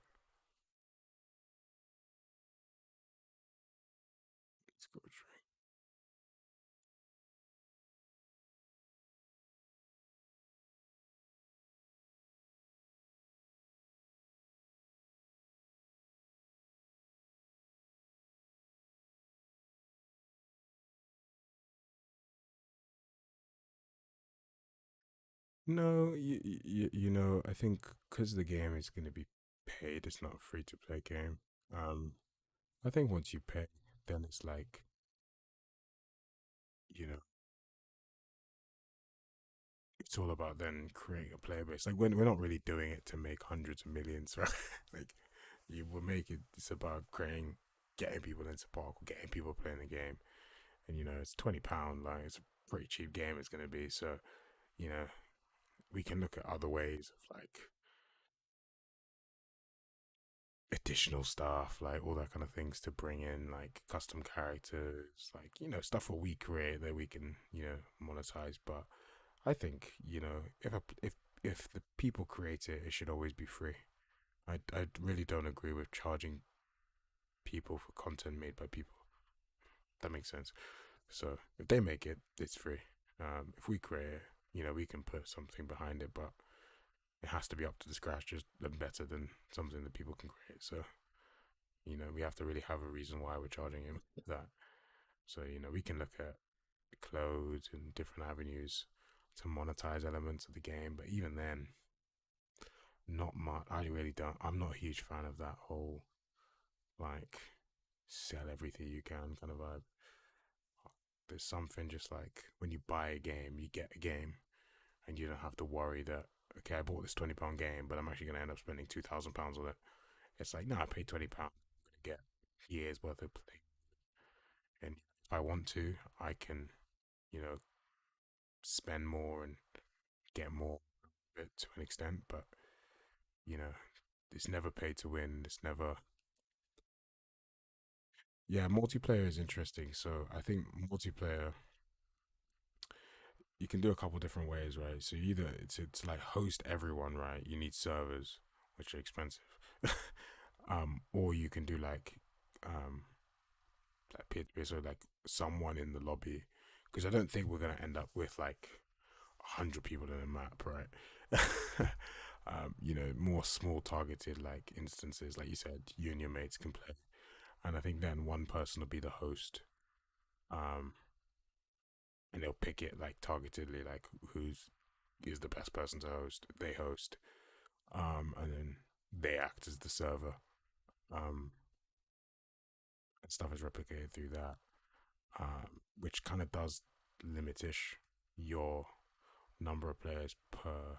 No, I think because the game is going to be paid, it's not a free to play game. Um, I think once you pay, then it's like, you know, it's all about then creating a player base. Like when we're not really doing it to make hundreds of millions, right? Like you will make it. It's about getting people into park, getting people playing the game, and it's £20. Like it's a pretty cheap game. It's going to be so. You know, we can look at other ways of like additional stuff, like all that kind of things to bring in, like custom characters, like stuff that we create that we can monetize. But I think if the people create it, it should always be free. I really don't agree with charging people for content made by people. That makes sense. So if they make it, it's free. If we create it, we can put something behind it, but it has to be up to the scratch, just better than something that people can create. So we have to really have a reason why we're charging him that. So, we can look at clothes and different avenues to monetize elements of the game, but even then, not much. I really don't. I'm not a huge fan of that whole like sell everything you can kind of vibe. There's something just like when you buy a game, you get a game, and you don't have to worry that okay, I bought this £20 game, but I'm actually going to end up spending £2,000 on it. It's like no, I paid £20. I'm going to get years worth of play, and if I want to, I can you know spend more and get more of it to an extent, but you know, it's never pay to win. It's never. Yeah, multiplayer is interesting. So I think multiplayer, you can do a couple different ways, right? So either it's like host everyone, right? You need servers, which are expensive, or you can do um, like peer to peer, so like someone in the lobby, because I don't think we're gonna end up with like 100 people in a map, right? More small targeted like instances, like you said, you and your mates can play, and I think then one person will be the host, um, and they'll pick it like targetedly, like who's is the best person to host. They host, and then they act as the server, um, and stuff is replicated through that, which kind of does limitish your number of players per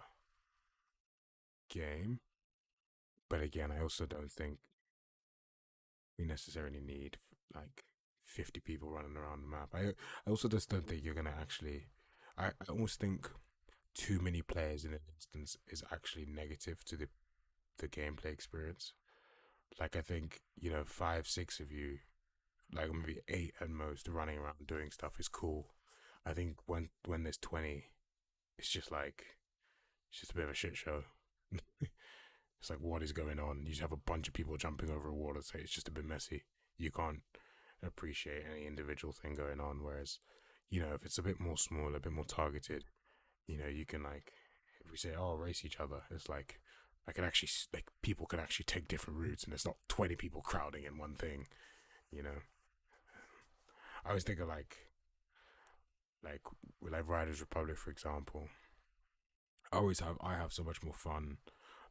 game. But again, I also don't think we necessarily need like 50 people running around the map. I also just don't think you're gonna actually. I almost think too many players in an instance is actually negative to the gameplay experience. Like I think, you know, five, six of you, like maybe eight at most, running around doing stuff is cool. I think when there's 20, it's just like it's just a bit of a shit show. It's like, what is going on? You just have a bunch of people jumping over a wall. It's just a bit messy. You can't appreciate any individual thing going on. Whereas, you know, if it's a bit more small, a bit more targeted, you know, you can like, if we say, oh, race each other, it's like, I can actually, like, people can actually take different routes and it's not 20 people crowding in one thing, you know? I always think of like, like Riders Republic, for example. I have so much more fun.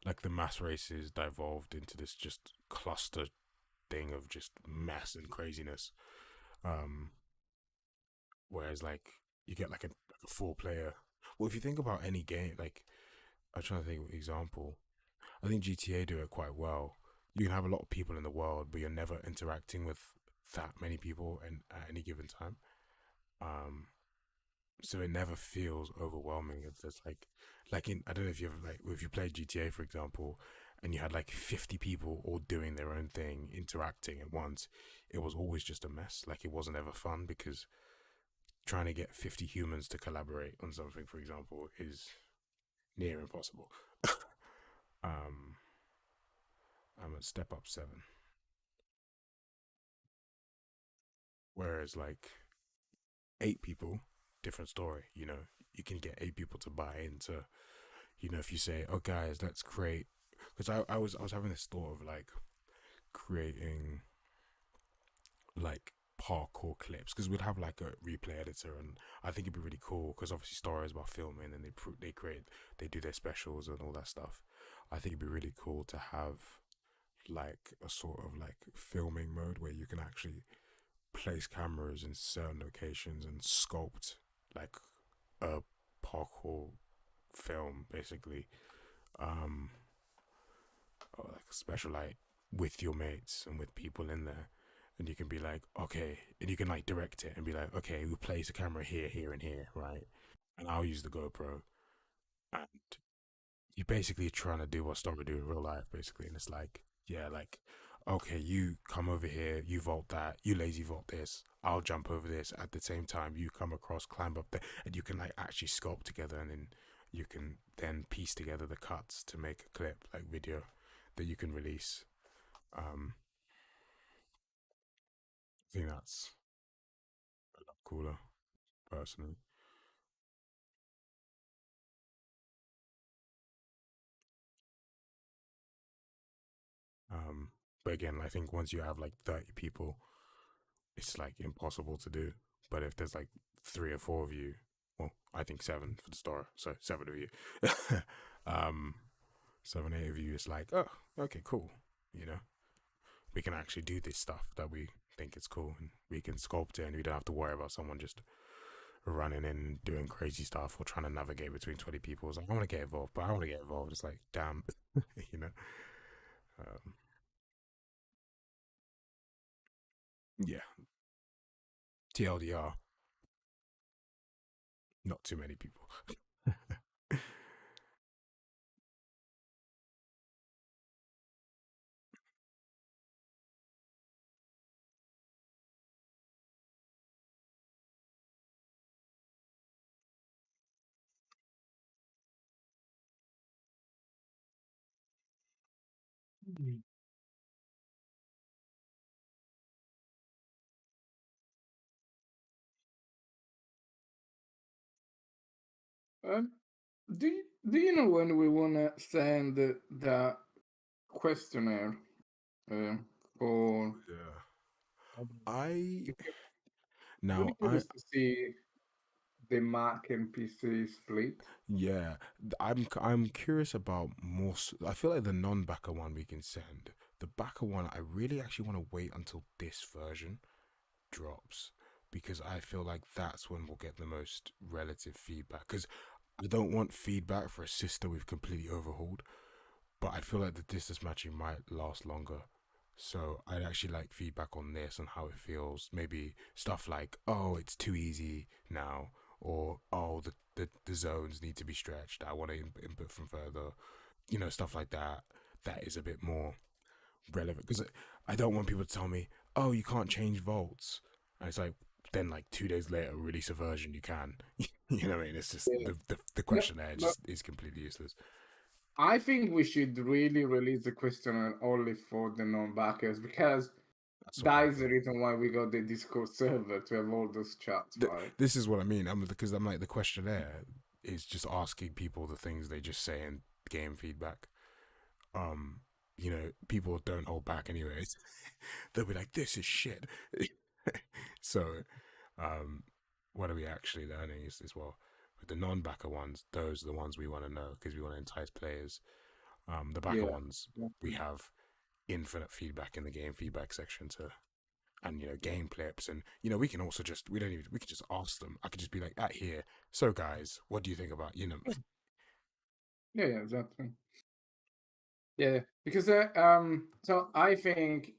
Like the mass races devolved into this just cluster thing of just mess and craziness. Um, Whereas like you get like a four player. Well, if you think about any game, like I'm trying to think of an example. I think GTA do it quite well. You can have a lot of people in the world, but you're never interacting with that many people and at any given time. Um, so it never feels overwhelming. It's just like in I don't know if you ever like if you played GTA for example, and you had like 50 people all doing their own thing, interacting at once. It was always just a mess. Like it wasn't ever fun because trying to get 50 humans to collaborate on something, for example, is near impossible. um, I'm at step up 7. Whereas like 8 people, different story. You know, you can get 8 people to buy into. You know, if you say, "Oh, guys, let's create," because I was having this thought of like creating like parkour clips because we'd have like a replay editor and I think it'd be really cool because obviously Story is about filming and they do their specials and all that stuff. I think it'd be really cool to have like a sort of like filming mode where you can actually place cameras in certain locations and sculpt like a parkour film basically, um or like a special light with your mates and with people in there, and you can be like, okay, and you can like direct it and be like, okay, we place the camera here, here, and here, right? And I'll use the GoPro, and you're basically trying to do what Story do in real life, basically. And it's like, yeah, like, okay, you come over here, you vault that, you lazy vault this, I'll jump over this at the same time. You come across, climb up there, and you can like actually sculpt together, and then you can then piece together the cuts to make a clip, like video, that you can release. I think that's a lot cooler, personally. Um, but again, I think once you have like 30 people, it's like impossible to do. But if there's like 3 or 4 of you, well, I think 7 for the store, so 7 of you, um, 7, 8 of you, it's like, oh, okay, cool. You know, we can actually do this stuff that we think is cool, and we can sculpt it, and we don't have to worry about someone just running in doing crazy stuff or trying to navigate between 20 people. It's like, I want to get involved, but I want to get involved. It's like, damn, you know. Um, yeah, TLDR, not too many people. Um, do you know when we wanna send the questionnaire um, for? Yeah. I Because it would now be curious to see. the Mac and PC split. Yeah, I'm curious about more. I feel like the non-backer one we can send. The backer one, I really actually want to wait until this version drops because I feel like that's when we'll get the most relative feedback. Because I don't want feedback for a sister we've completely overhauled, but I feel like the distance matching might last longer. So I'd actually like feedback on this and how it feels. Maybe stuff like, oh, it's too easy now, or oh, the zones need to be stretched. I want to input from further. Stuff like that. That is a bit more relevant because I don't want people to tell me, oh, you can't change volts. And it's like, then like 2 days later, release a version you can. You know what I mean? It's just Yeah. the No, questionnaire no, just is completely useless. I think we should really release the questionnaire only for the non-backers because That's what that I is the think. reason why we got the Discord server to have all those chats, right? This is what I mean. Because I'm like the questionnaire is just asking people the things they just say in game feedback. Um, people don't hold back anyways. They'll be like, "This is shit." So, um, what are we actually learning is as well. With the non-backer ones, those are the ones we want to know because we want to entice players. The backer Yeah. ones, we have infinite feedback in the game feedback section to and game clips and we can also just we can just ask them. I could just be like at here, so guys, what do you think about Yeah, yeah, exactly. Yeah, because so I think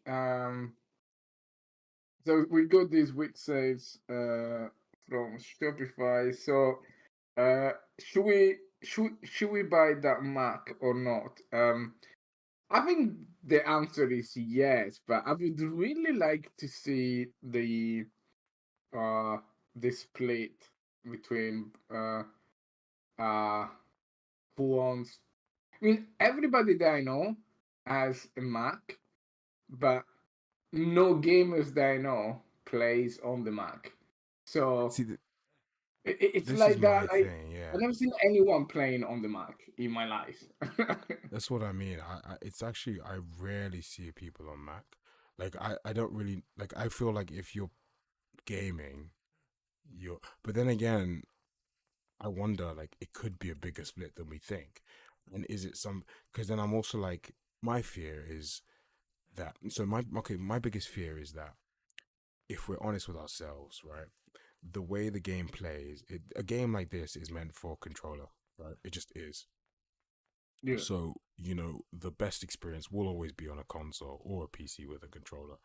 so we got these week saves from Shopify. So uh, should we buy that Mac or not? I think the answer is yes, but I would really like to see uh the split between uh who owns. I mean, everybody that I know has a Mac, but no gamers that I know plays on the Mac. So see it's this is like that. my Like thing. Yeah, I've never seen anyone playing on the Mac in my life. that's what I mean. It's actually I rarely see people on Mac. Like I don't really like. I feel like if you're gaming, but then again, I wonder, like, it could be a bigger split than we think. And is it some, because then I'm also like, my fear is that, so my biggest fear is that if we're honest with ourselves, right, the way the game plays, a game like this is meant for a controller, right? It just is. Yeah, So, the best experience will always be on a console or a PC with a controller.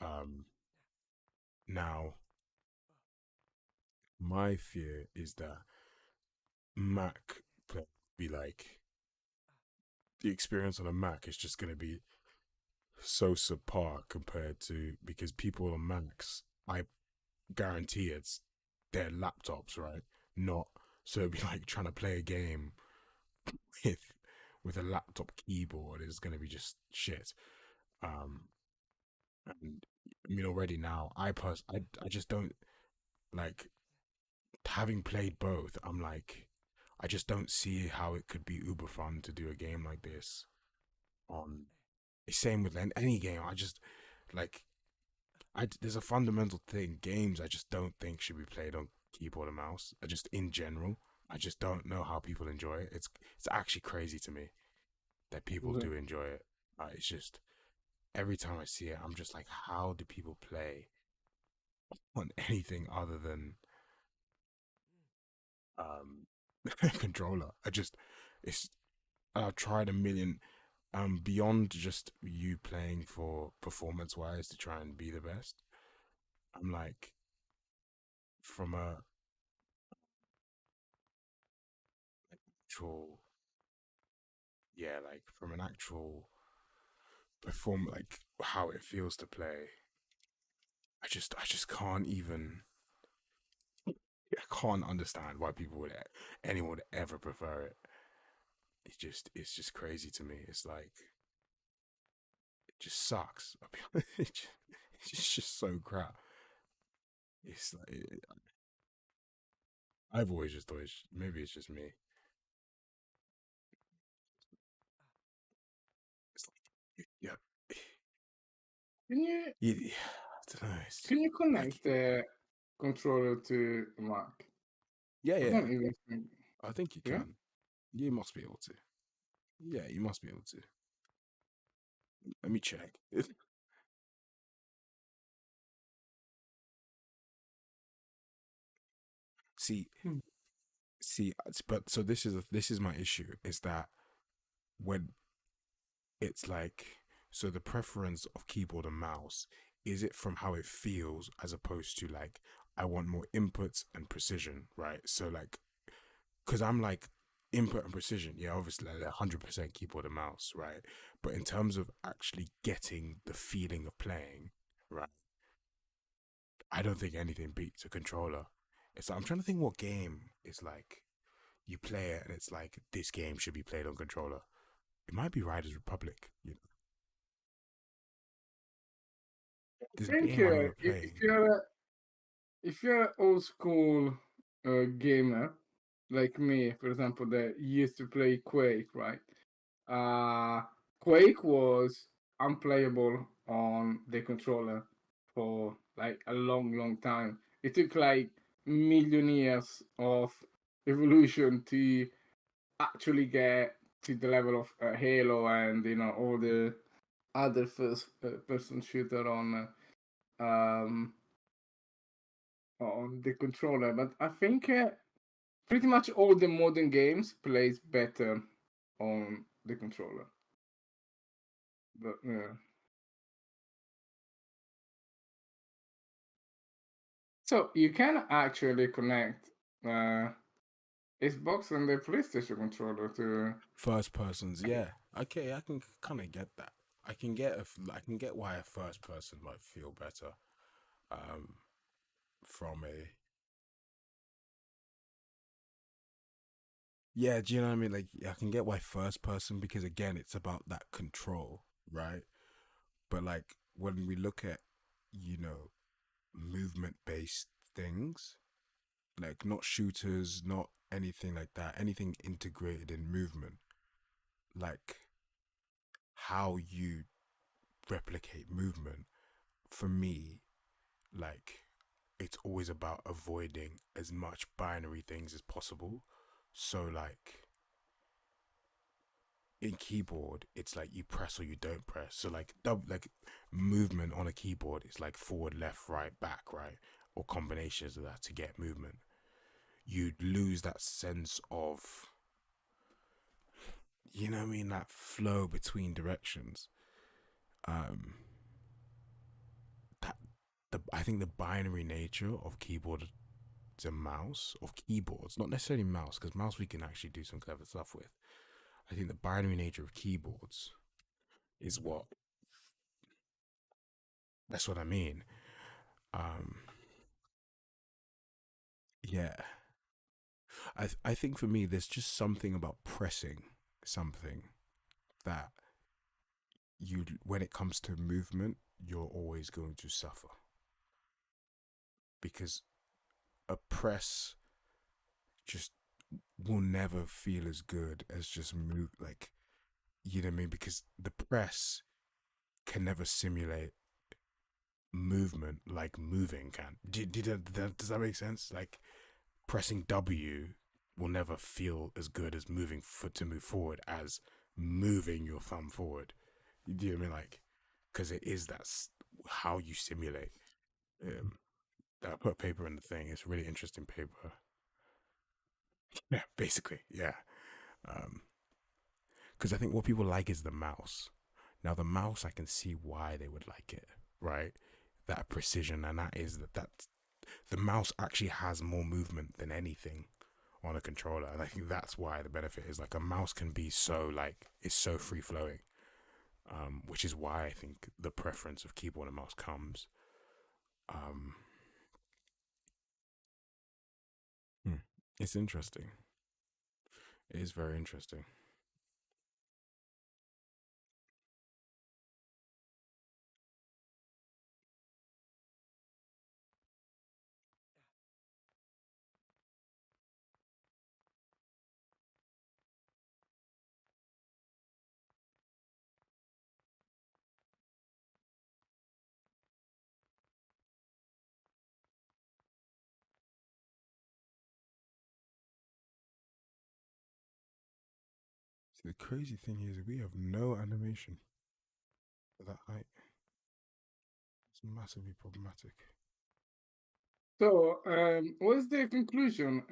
Um, Now, my fear is that Mac play be like, the experience on a Mac is just going to be so subpar compared to because people on Macs, I guarantee it's their laptops, right? Not so it'd be like trying to play a game with with a laptop keyboard is going to be just shit. Um, and I mean already now, I just don't like having played both. I'm like, I just don't see how it could be uber fun to do a game like this on. Same with any game. I just like there's a fundamental thing. Games I just don't think should be played on keyboard and mouse. Just in general, I just don't know how people enjoy it. It's actually crazy to me that people yeah. do enjoy it. It's just every time I see it, I'm just like, how do people play on anything other than um controller? It's I've tried a million beyond just you playing for performance wise to try and be the best. I'm like from a actual like from an actual perform like how it feels to play. I just can't even I can't understand why anyone would ever prefer it. It's just crazy to me. It's like it just sucks. It's just so crap. It's like I've always just thought maybe it's just me. It's like yeah, Can you I don't know. It's can you like connect the controller to a Mac? Yeah, I yeah. don't even think. I think you Yeah. can. You must be able to. Yeah, you must be able to. Let me check. See, Hmm. but so this is my issue is that when it's like so the preference of keyboard and mouse is it from how it feels as opposed to like I want more inputs and precision, right? So like because I'm like input and precision, yeah, obviously like 100% keyboard and mouse, right? But in terms of actually getting the feeling of playing, right? I don't think anything beats a controller. It's like I'm trying to think what game is like you play it and it's like this game should be played on controller. It might be Riders Republic. You know, I this think game I remember if playing. you're an old school gamer like me, for example, that used to play Quake, right? Uh, Quake was unplayable on the controller for like a long, long time. It took like million years of evolution to actually get to the level of Halo and all the other first person shooter on the controller. But I think pretty much all the modern games plays better on the controller. But yeah. So you can actually connect uh, Xbox and the PlayStation controller to. First persons, yeah. Okay, I can kind of get that. I can get why a first person might feel better. Um, from a yeah, do you know what I mean? Like, I can get why first person because again, it's about that control, right? But like when we look at you know movement based things, like not shooters, not anything like that, anything integrated in movement, like how you replicate movement for me, like it's always about avoiding as much binary things as possible. So like in keyboard, it's like you press or you don't press. So like double like movement on a keyboard is like forward, left, right, back, right, or combinations of that to get movement. You'd lose that sense of you know what I mean that flow between directions. Um, that the I think the binary nature of keyboard and mouse of keyboards, not necessarily mouse, because mouse we can actually do some clever stuff with. I think the binary nature of keyboards is what that's what I mean. Um, yeah, I think for me, there's just something about pressing something that you when it comes to movement, you're always going to suffer because a press just will never feel as good as just move like you know what I mean because the press can never simulate movement like moving can. Does that make sense? Like pressing W will never feel as good as moving foot to move forward as moving your thumb forward. Do you know what I mean? Like, because it is how you simulate. Um, I put a paper in the thing. It's a really interesting paper. Yeah, basically, yeah. Um, because I think what people like is the mouse. Now the mouse, I can see why they would like it, right? That precision, and that is that the mouse actually has more movement than anything on a controller, and I think that's why the benefit is like a mouse can be so like it's so free flowing, which is why I think the preference of keyboard and mouse comes. Um, hmm. It's interesting. It is very interesting. The crazy thing is, we have no animation for that height. It's massively problematic. So, what's the conclusion?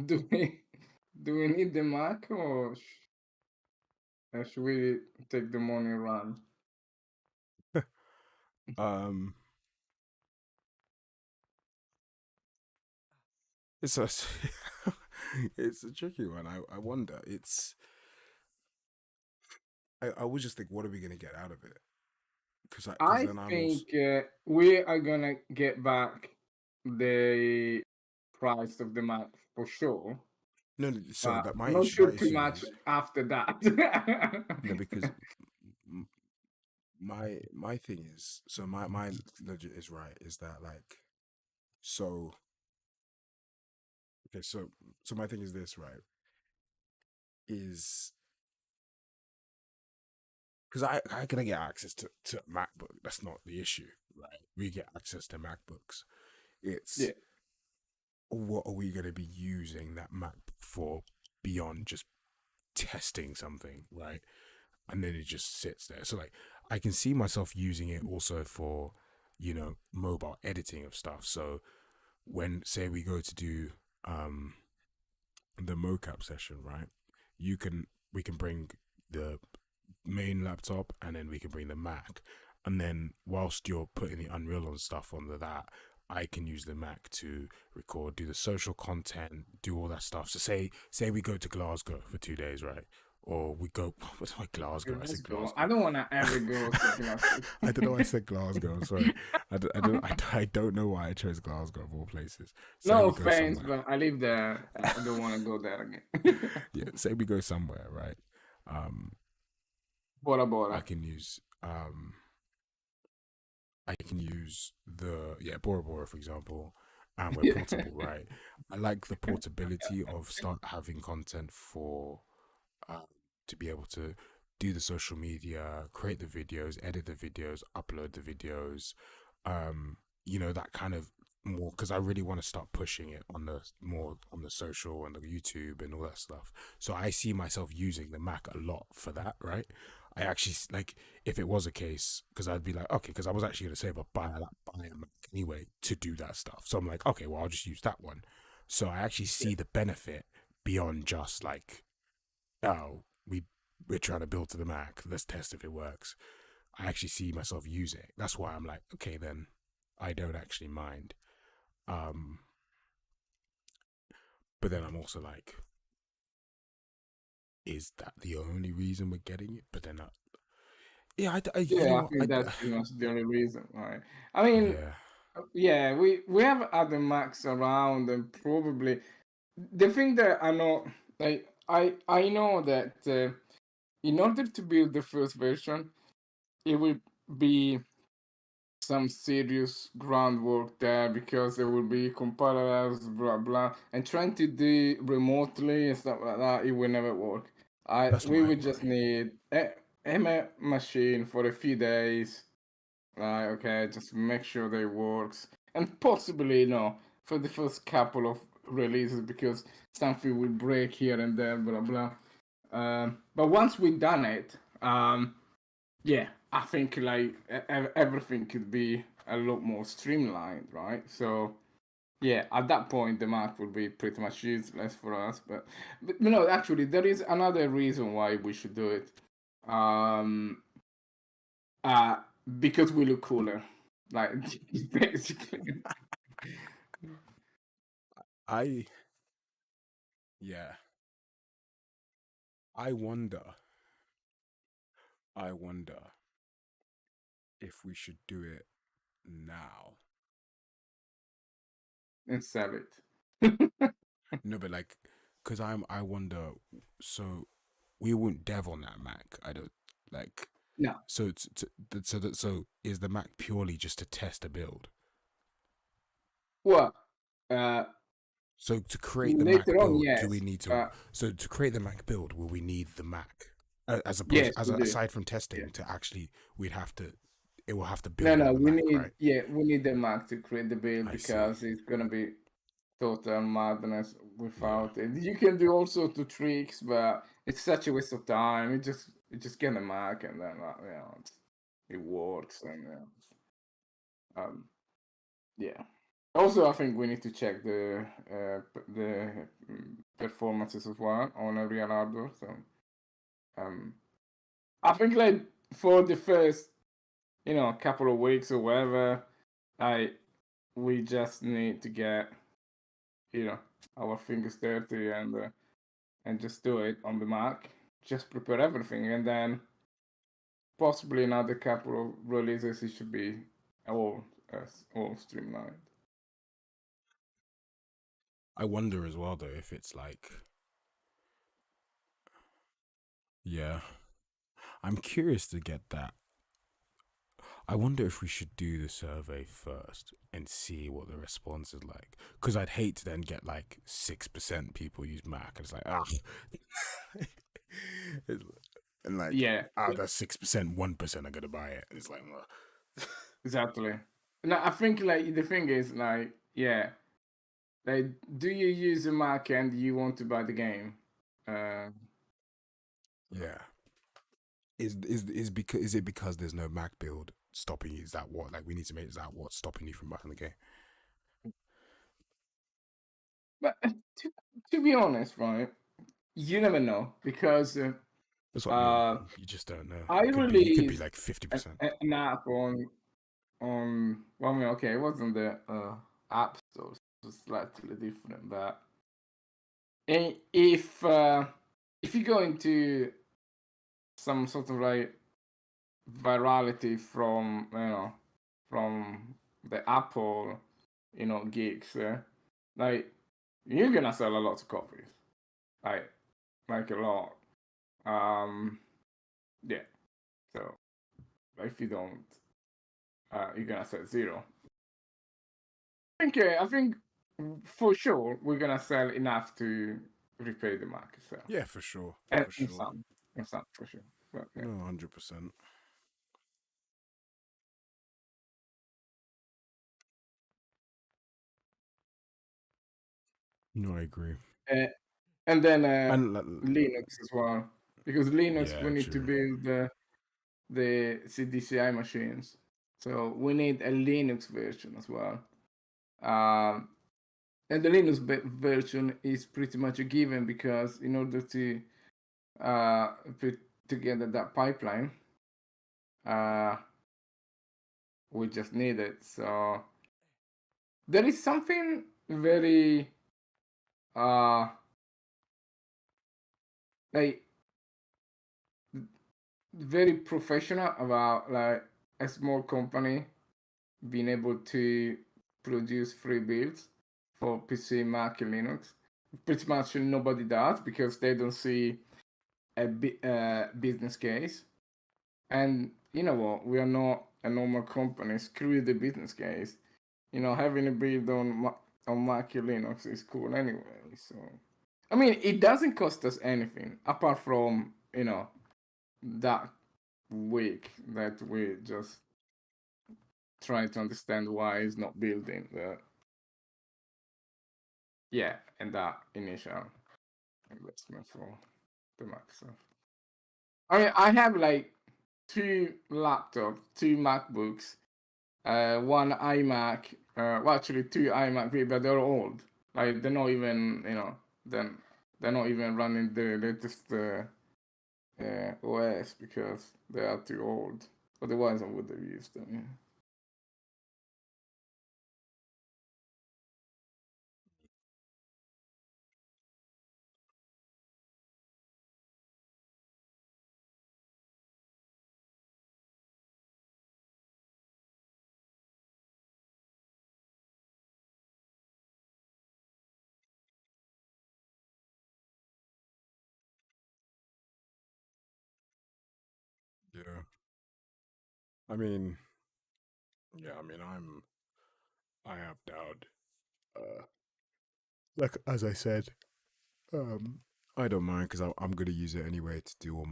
Do we do we need the Mac, or should we take the morning run? um, it's a it's a tricky one. I wonder. I would just think, what are we gonna get out of it? Because I then I'm also think we are gonna get back the price of the Mac for sure. no. So that I'm not sure my too issue much is after that. no, because m- my thing is, so my logic is right, is that like, so okay, so my thing is this, right, is because I can get access to MacBook. That's not the issue, right? We get access to MacBooks. It's Yeah, what are we going to be using that MacBook for beyond just testing something, right? And then it just sits there. So like, I can see myself using it also for, mobile editing of stuff. So when, say, we go to do um the mocap session, right? You can We can bring the main laptop, and then we can bring the Mac. And then whilst you're putting the Unreal on stuff onto that, I can use the Mac to record, do the social content, do all that stuff. So say we go to Glasgow for 2 days, right? Or we go what's my okay, Glasgow? I let's said go. Glasgow. I don't wanna ever go to Glasgow. I don't know why I said Glasgow. I'm sorry. I don't know why I chose Glasgow of all places. Say No we go offense, somewhere. but I live there. I don't want to go there again. Yeah, say we go somewhere, right? Um, Bora I Bora. can use the Bora Bora, for example, and we're Yeah. portable, right? I like the portability of start having content for um, to be able to do the social media, create the videos, edit the videos, upload the videos, that kind of more, because I really want to start pushing it on the more on the social and the YouTube and all that stuff. So I see myself using the Mac a lot for that, right? I actually like, if it was a case, because I'd be like, okay, because I was actually going to say, but buy a Mac anyway to do that stuff. So I'm like, okay, well, I'll just use that one. So I actually Yeah. see the benefit beyond just like, oh, we're trying to build to the Mac. Let's test if it works. I actually see myself use it. That's why I'm like, okay, then I don't actually mind. Um, but then I'm also like, is that the only reason we're getting it? But then, yeah, you know Yeah, I what, think that's pretty much the only reason, right? I mean, yeah, yeah, we have other Macs around, and probably the thing that I know, like I know that in order to build the first version, it will be some serious groundwork there, because there will be compilers, blah blah, and trying to do remotely and stuff like that, it will never work. that's We my would just worry. need a machine for a few days. Okay, just make sure they works, and possibly, for the first couple of releases, because something will break here and there, blah blah. But once we've done it, yeah, I think like everything could be a lot more streamlined, right? So yeah, at that point the Mac would be pretty much useless for us. But no, actually, there is another reason why we should do it. Um, uh, because we look cooler, like basically. I Yeah, I wonder, I wonder if we should do it now. And sell it. No, but like, cause I wonder. So we wouldn't dev on that Mac. I don't like. No, So is the Mac purely just to test a build? well, uh, So to create the Mac later on, build, do we yes, need to? So to create the Mac build, will we need the Mac yes, we do. aside from Yeah. testing to actually? We'd have to. It will have to No, build no, on the Mac, right? we need the Mac to create the build, I see. because it's gonna be total madness Yeah. without it. You can do all sorts of tricks, but it's such a waste of time. You just get a Mac and then it works and um yeah. Also, I think we need to check the performances as well on a real hardware. So um I think like for the first couple of weeks or whatever, I we just need to get our fingers dirty and just do it on the Mac. Just prepare everything, and then possibly another couple of releases. It should be all all streamlined. I wonder as well though if it's like, yeah, I'm curious to get that. I wonder if we should do the survey first and see what the response is like. Because I'd hate to then get like 6% people use Mac, and it's like, ah. And like, Yeah, out of that 6%, 1% are gonna buy it. And it's like, exactly. Now I think like the thing is like like do you use a Mac and you want to buy the game? yeah. Is it because there's no Mac build stopping you? Is that what, like, we need to make, is that what's stopping you from buying the game? But to be honest, right, you never know because That's what I mean. uh, You just don't know. I It could be released like 50%. an app on well, I mean, okay, it wasn't the app store, it was slightly different, but if you go into some sort of like virality from the Apple gigs, like you're gonna sell a lot of copies, like a lot. Um, yeah. So if you don't, you're gonna sell zero. I think for sure we're gonna sell enough to repay the market. So Yeah, for sure. and For sure. in some for sure. But, yeah. No, 100%. No, I agree. Uh, and then And Linux as well, because Linux we yeah, need to true. build the CDCI machines, so we need a Linux version as well. Um, and the Linux version is pretty much a given because in order to put together that pipeline, uh, we just need it. So there is something very uh like very professional about like a small company being able to produce free builds for PC, Mac, and Linux. Pretty much nobody does because they don't see a business case. And you know what? We are not a normal company. Screw the business case. Having a build on Mac and Linux is cool anyway. So, I mean, it doesn't cost us anything apart from that week that we just try to understand why it's not building. Yeah, and that initial investment for the Mac stuff. I mean, I have like two laptops, two MacBooks, one iMac. Well, actually, two iMac, but they're old. Like they're not even, then they're not even running the latest OS because they are too old. Otherwise, I would have used them. Yeah. Yeah. I mean, yeah, I have doubt. Like, as I said, um, I don't mind because I'm gonna use it anyway to do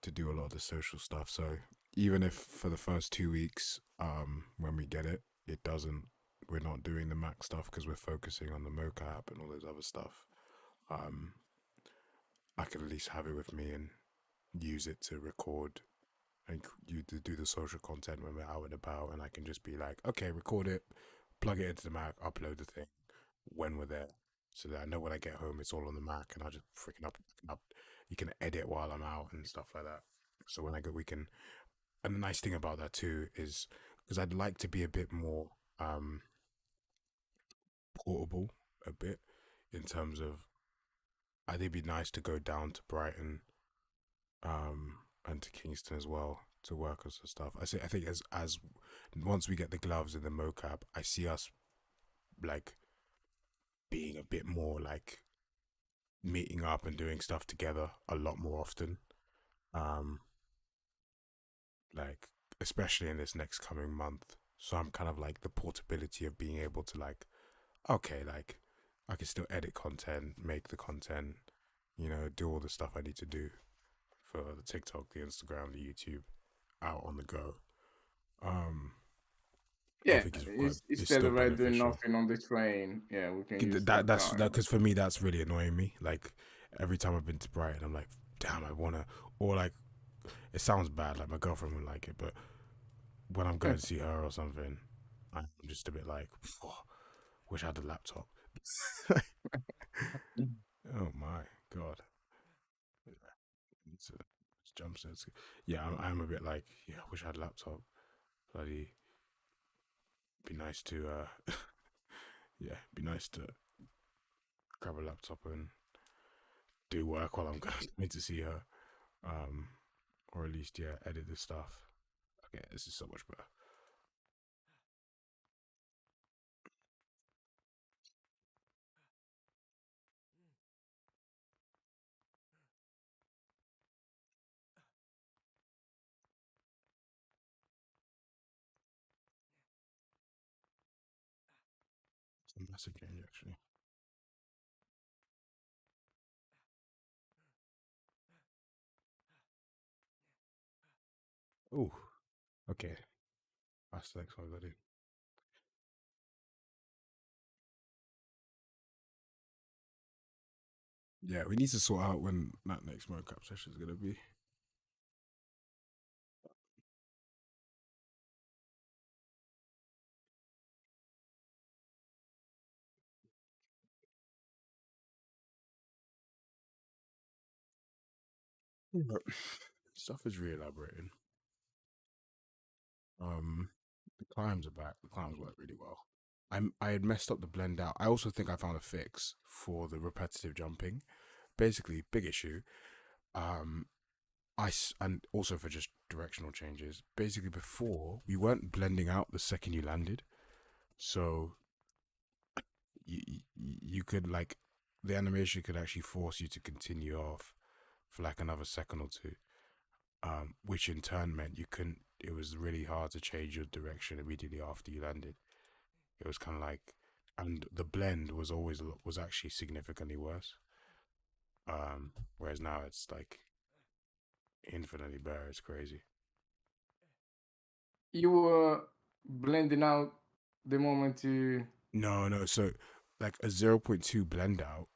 to do a lot of the social stuff. So even if for the first 2 weeks, when we get it, it doesn't we're not doing the Mac stuff because we're focusing on the mocap and all this other stuff, um, I can at least have it with me and use it to record and you to do the social content when we're out and about, and I can just be like, okay, record it, plug it into the Mac, upload the thing when we're there, so that I know when I get home it's all on the Mac, and I just freaking up. You can edit while I'm out and stuff like that. So when I go, we can. And the nice thing about that too is because I'd like to be a bit more portable, a bit in terms of I think it'd be nice to go down to Brighton and to Kingston as well to work on some stuff. I think as once we get the gloves and the mocap, I see us like being a bit more like meeting up and doing stuff together a lot more often. Um, like especially in this next coming month. So I'm kind of like the portability of being able to like, okay, like I can still edit content, make the content, do all the stuff I need to do for the TikTok, the Instagram, the YouTube, out on the go. Um, I Yeah, think it's instead still of like doing beneficial. nothing on the train, yeah, we can use That that that's that time. because for me that's really annoying me. Like every time I've been to Brighton, I'm like, damn, I wanna, or like it sounds bad, like my girlfriend wouldn't like it, but when I'm going to see her or something, I'm just a bit like, oh, wish I had a laptop. Oh my god, it's a jump sets. Yeah, I'm a bit like, yeah, I wish I had a laptop. Bloody, be nice to, yeah, be nice to grab a laptop and do work while I'm going to see her. Um, or at least yeah, edit the stuff. Okay, this is so much better. It's a massive change actually. Oh, okay. That's the next one, buddy. Yeah, we need to sort out when that next mocap session is gonna be. But stuff is re-elaborating. Um, the climbs are back. The climbs work really well. I had messed up the blend out. I also think I found a fix for the repetitive jumping. Basically, big issue. Um, and also for just directional changes. Basically, before we weren't blending out the second you landed, so you could like the animation could actually force you to continue off for like another second or two, which in turn meant you couldn't. It was really hard to change your direction immediately after you landed. It was kind of like, and the blend was actually significantly worse. Whereas now it's like infinitely better. It's crazy. You were blending out the moment you, No, no. So like a 0.2 blend out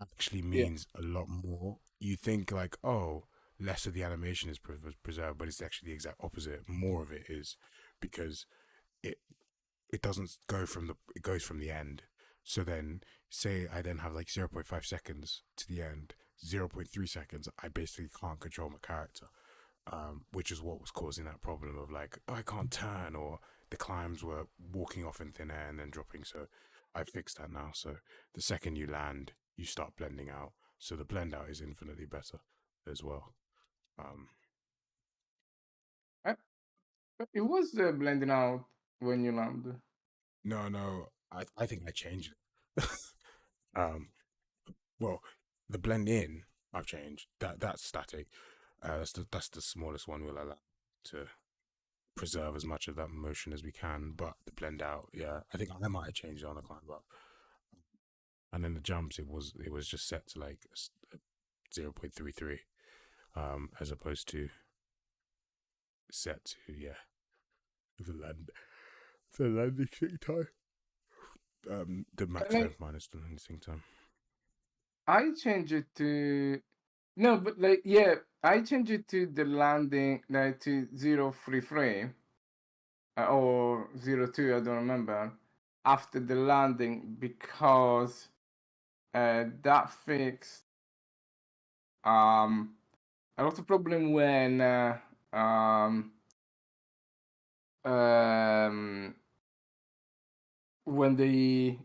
actually yeah. means a lot more. You think like, oh, less of the animation is preserved, but it's actually the exact opposite. More of it is because it it doesn't go from the it goes from the end. So then say I then have like 0.5 seconds to the end, 0.3 seconds, I basically can't control my character. Which is what was causing that problem of like, oh, I can't turn, or the climbs were walking off in thin air and then dropping. So I fixed that now. So the second you land, you start blending out. So the blend out is infinitely better as well. Um, I, it was blending out when you land. no, no, I think I changed it. um, well, the blend in I've changed. That's static. That's the smallest one we'll allow to preserve as much of that motion as we can. But the blend out, yeah, I think I might have changed it on the climb up. And then the jumps, it was just set to like 0.33, as opposed to set to yeah the landing time. The max Like, length minus the landing time. I change it to no, but like yeah, I change it to the landing like to 0 free frame or 0 2. I don't remember after the landing because that fixed a lot of problem um um when the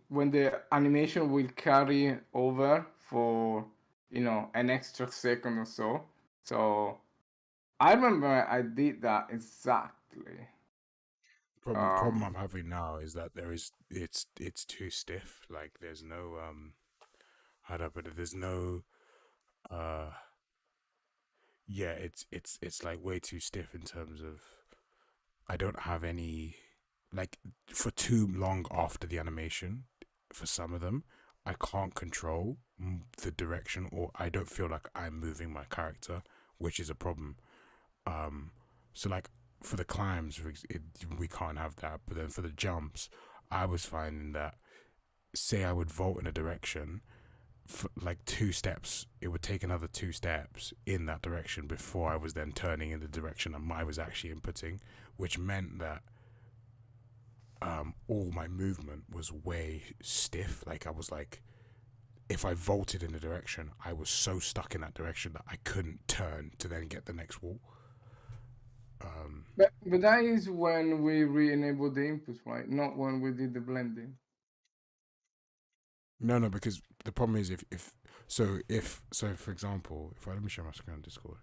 animation will carry over for an extra second or so. So I remember I did that exactly. Problem I'm Um, having now is that it's too stiff. Like there's no how do I put it? There's no uh yeah, it's like way too stiff in terms of I don't have any like for too long after the animation for some of them I can't control the direction or I don't feel like I'm moving my character, which is a problem. Um, so like for the climbs, we can't have that. But then for the jumps, I was finding that say I would vault in a direction, for like 2 steps, it would take another 2 steps in that direction before I was then turning in the direction I was actually inputting, which meant that all my movement was way stiff. Like I was like, if I vaulted in a direction, I was so stuck in that direction that I couldn't turn to then get the next wall. Um, but that is when we re-enabled the inputs, right? Not when we did the blending. No, because the problem is if for example, if I let me share my screen on Discord,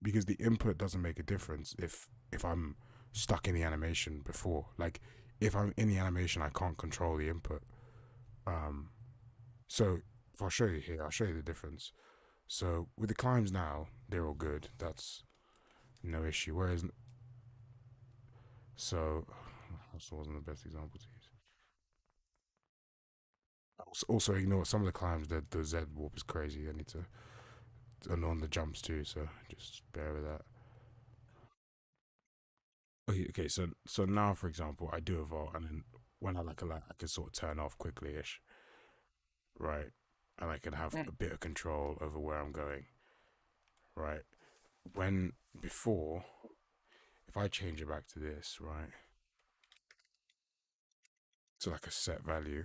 because the input doesn't make a difference if I'm stuck in the animation before. Like if I'm in the animation, I can't control the input. Um, so if I'll show you here, I'll show you the difference. So with the climbs now, they're all good. That's no issue. Whereas so also wasn't the best example to use. Also ignore some of the climbs. The Z warp is crazy. I need to and on the jumps too. So just bear with that. Okay, so now for example, I do a vault, and then when I like a light, I can sort of turn off quickly-ish, right? And I can have Mm. a bit of control over where I'm going, right? When before, if I change it back to this, right, to like a set value,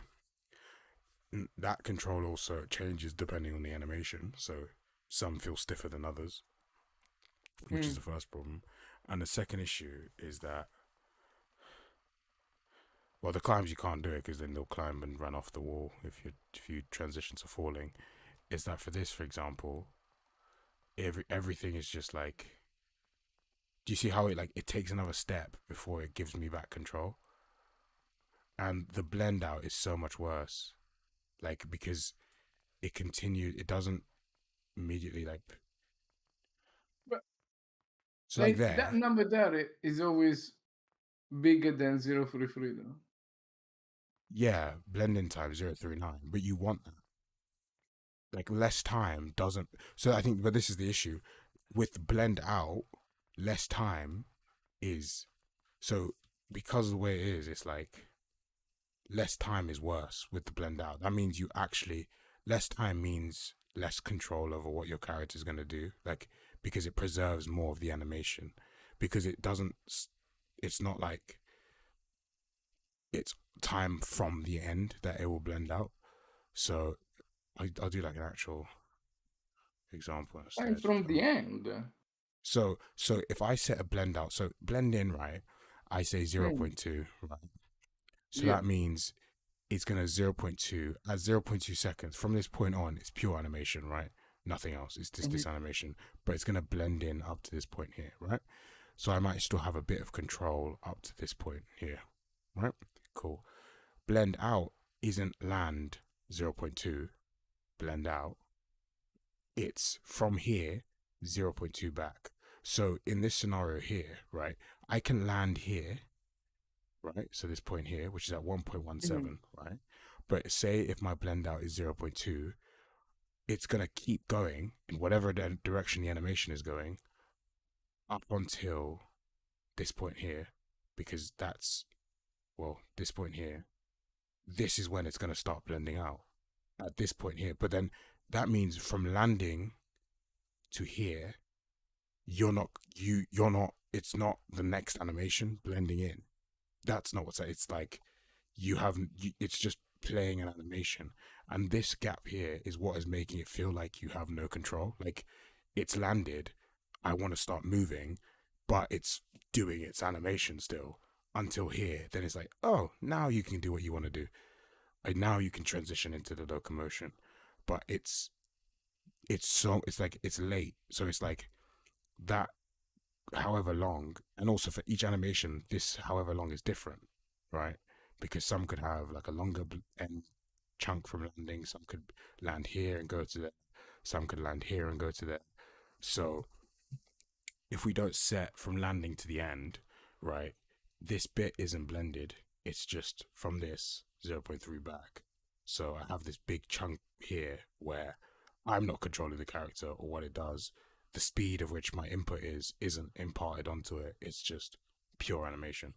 that control also changes depending on the animation. So some feel stiffer than others, which is Mm. the first problem. And the second issue is that well, the climbs you can't do it because then they'll climb and run off the wall if you transition to falling. Is that for this, for example, everything is just like. Do you see how it takes another step before it gives me back control? And the blend out is so much worse, like because it continues. It doesn't immediately like. But So like like that there, number there is always bigger than 0 free free though. yeah, blending time 039, but you want that. Like less time doesn't. So I think, but this is the issue with blend out. Less time is so because of the way it is. It's like less time is worse with the blend out. That means you actually less time means less control over what your character is going to do. Like because it preserves more of the animation because it doesn't. It's not like it's time from the end that it will blend out. So I'll do like an actual example Time instead. from the end. So if I set a blend out, so blend in, right? I say Mm. 0.2, right? So Yeah. that means it's gonna 0.2 at 0.2 seconds. From this point on, it's pure animation, right? Nothing else. It's just Mhm. this animation, but it's gonna blend in up to this point here, right? So I might still have a bit of control up to this point here, right? Cool. Blend out isn't land 0.2, blend out. It's from here 0.2 back. So in this scenario here, right, I can land here, right? So this point here, which is at Mhm. 1.17, right? But say if my blend out is 0.2, it's going to keep going in whatever direction the animation is going up until this point here, because that's well, this point here, this is when it's going to start blending out at this point here. But then that means from landing to here, you're not, it's not the next animation blending in. That's not what's, it's like you haven't, it's just playing an animation. And this gap here is what is making it feel like you have no control. Like it's landed, I want to start moving, but it's doing its animation still until here. Then it's like, oh, now you can do what you want to do. Like now you can transition into the locomotion. But it's like it's late. So it's like that however long, and also for each animation, this however long is different, right? Because some could have like a longer end chunk from landing, some could land here and go to there, some could land here and go to there. So if we don't set from landing to the end, right, this bit isn't blended, it's just from this 0.3 back. So I have this big chunk here where I'm not controlling the character or what it does. The speed of which my input isn't imparted onto it. It's just pure animation.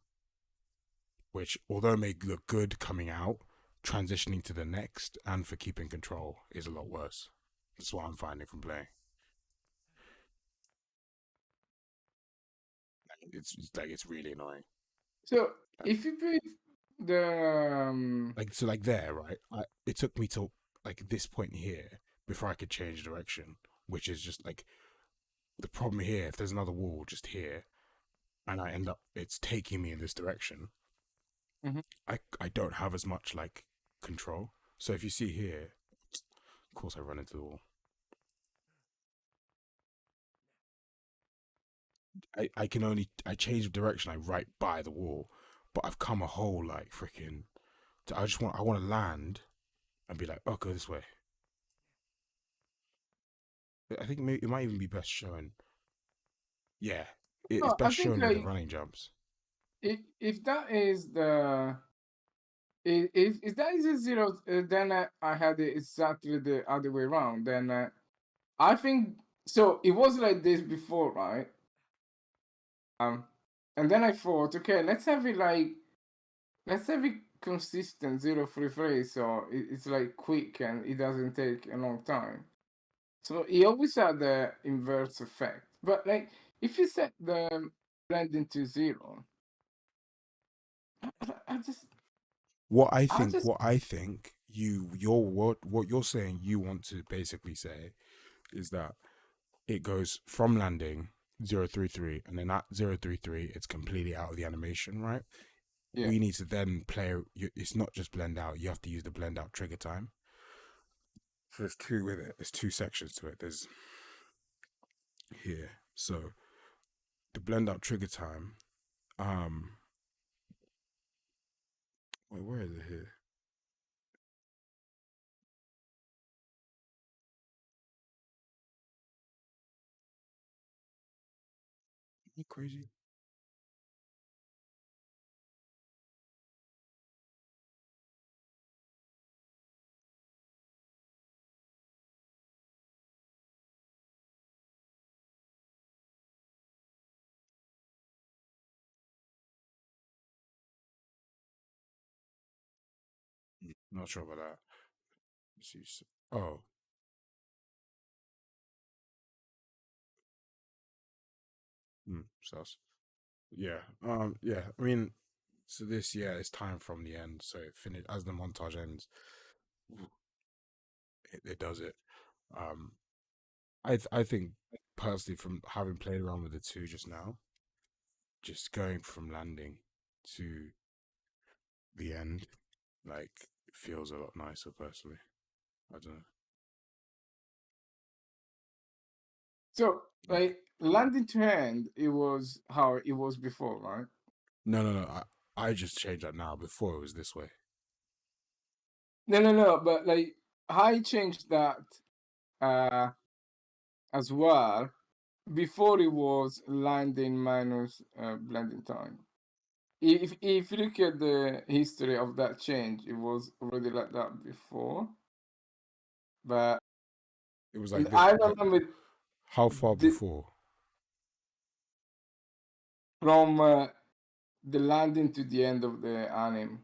Which, although it may look good coming out, transitioning to the next and for keeping control is a lot worse. That's what I'm finding from playing. It's really annoying. So if you put the Like there, right? It took me till like this point here before I could change direction, which is just like the problem here. If there's another wall just here, and I end up it's taking me in this direction, Mhm. I don't have as much like control. So if you see here, of course I run into the wall. I can only I change direction. I right by the wall, but I've come a whole like freaking. I want to land and be like, oh, go this way. I think maybe it might even be best shown. Yeah, it's no, I best think shown with the like running jumps. if that is the if that is a zero, then I had it exactly the other way around. Then I think so. It was like this before, right? Um, and then I thought, okay, let's have it consistent 033, so it's like quick and it doesn't take a long time. So he always had the inverse effect. But like if you set the blending to zero, I just I just What I think what you're saying you want to basically say is that it goes from landing 033 and then at 033 it's completely out of the animation, right? yeah. We need to then play it's not just blend out, you have to use the blend out trigger time. So there's two with it. There's two sections to it. There's here. So the blend out trigger time, um wait, where is it here? Are you crazy? Not sure about that. Let's see. Oh, sus. Yeah. Yeah. I mean, so this, yeah, it's time from the end. So it finished as the montage ends. It does it. Um, I think personally, from having played around with the two just now, just going from landing to the end, like, feels a lot nicer personally. I don't know. So Like, like landing to hand, it was how it was before, right? no. I just changed that now. Before it was this way. No. But like I changed that uh as well. Before it was landing minus blending time. If you look at the history of that change, it was already like that before. But It was like this. I But remember how far the, before? from the landing to the end of the anime.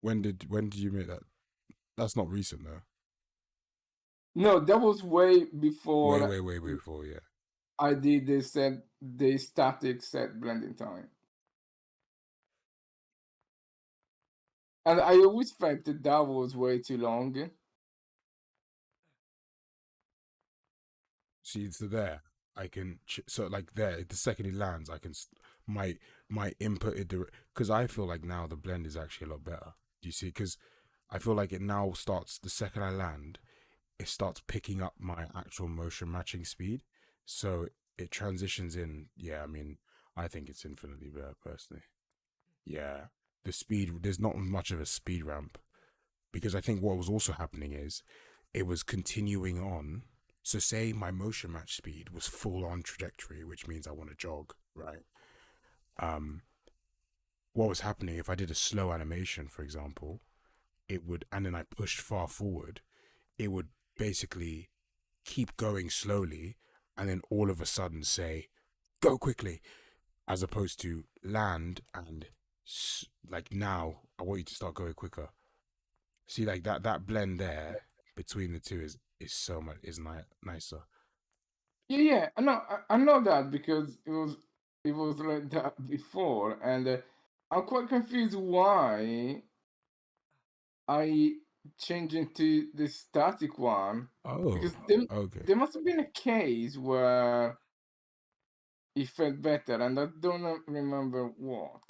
When did you make that? That's not recent though. No, that was way Way, before way, way, way before. Yeah. I did the static set blending time. And I always felt that that was way too long. See, so there, I can so like there. The second he lands, I can my input it because I feel like now the blend is actually a lot better. Do you see? Because I feel like it now starts the second I land, it starts picking up my actual motion matching speed. So it transitions in. Yeah, I mean, I think it's infinitely better personally. Yeah, the speed. There's not much of a speed ramp because I think what was also happening is it was continuing on. So say my motion match speed was full on trajectory, which means I want to jog, right? Um, what was happening if I did a slow animation, for example, it would, and then I pushed far forward, it would basically keep going slowly, and then all of a sudden say, "Go quickly," as opposed to land and like now I want you to start going quicker. See, like that blend there between the two is so much is nicer. Yeah. I know that because it was like that before, and I'm quite confused why I changed into the static one Oh, because okay. there must have been a case where it felt better, and I don't remember what.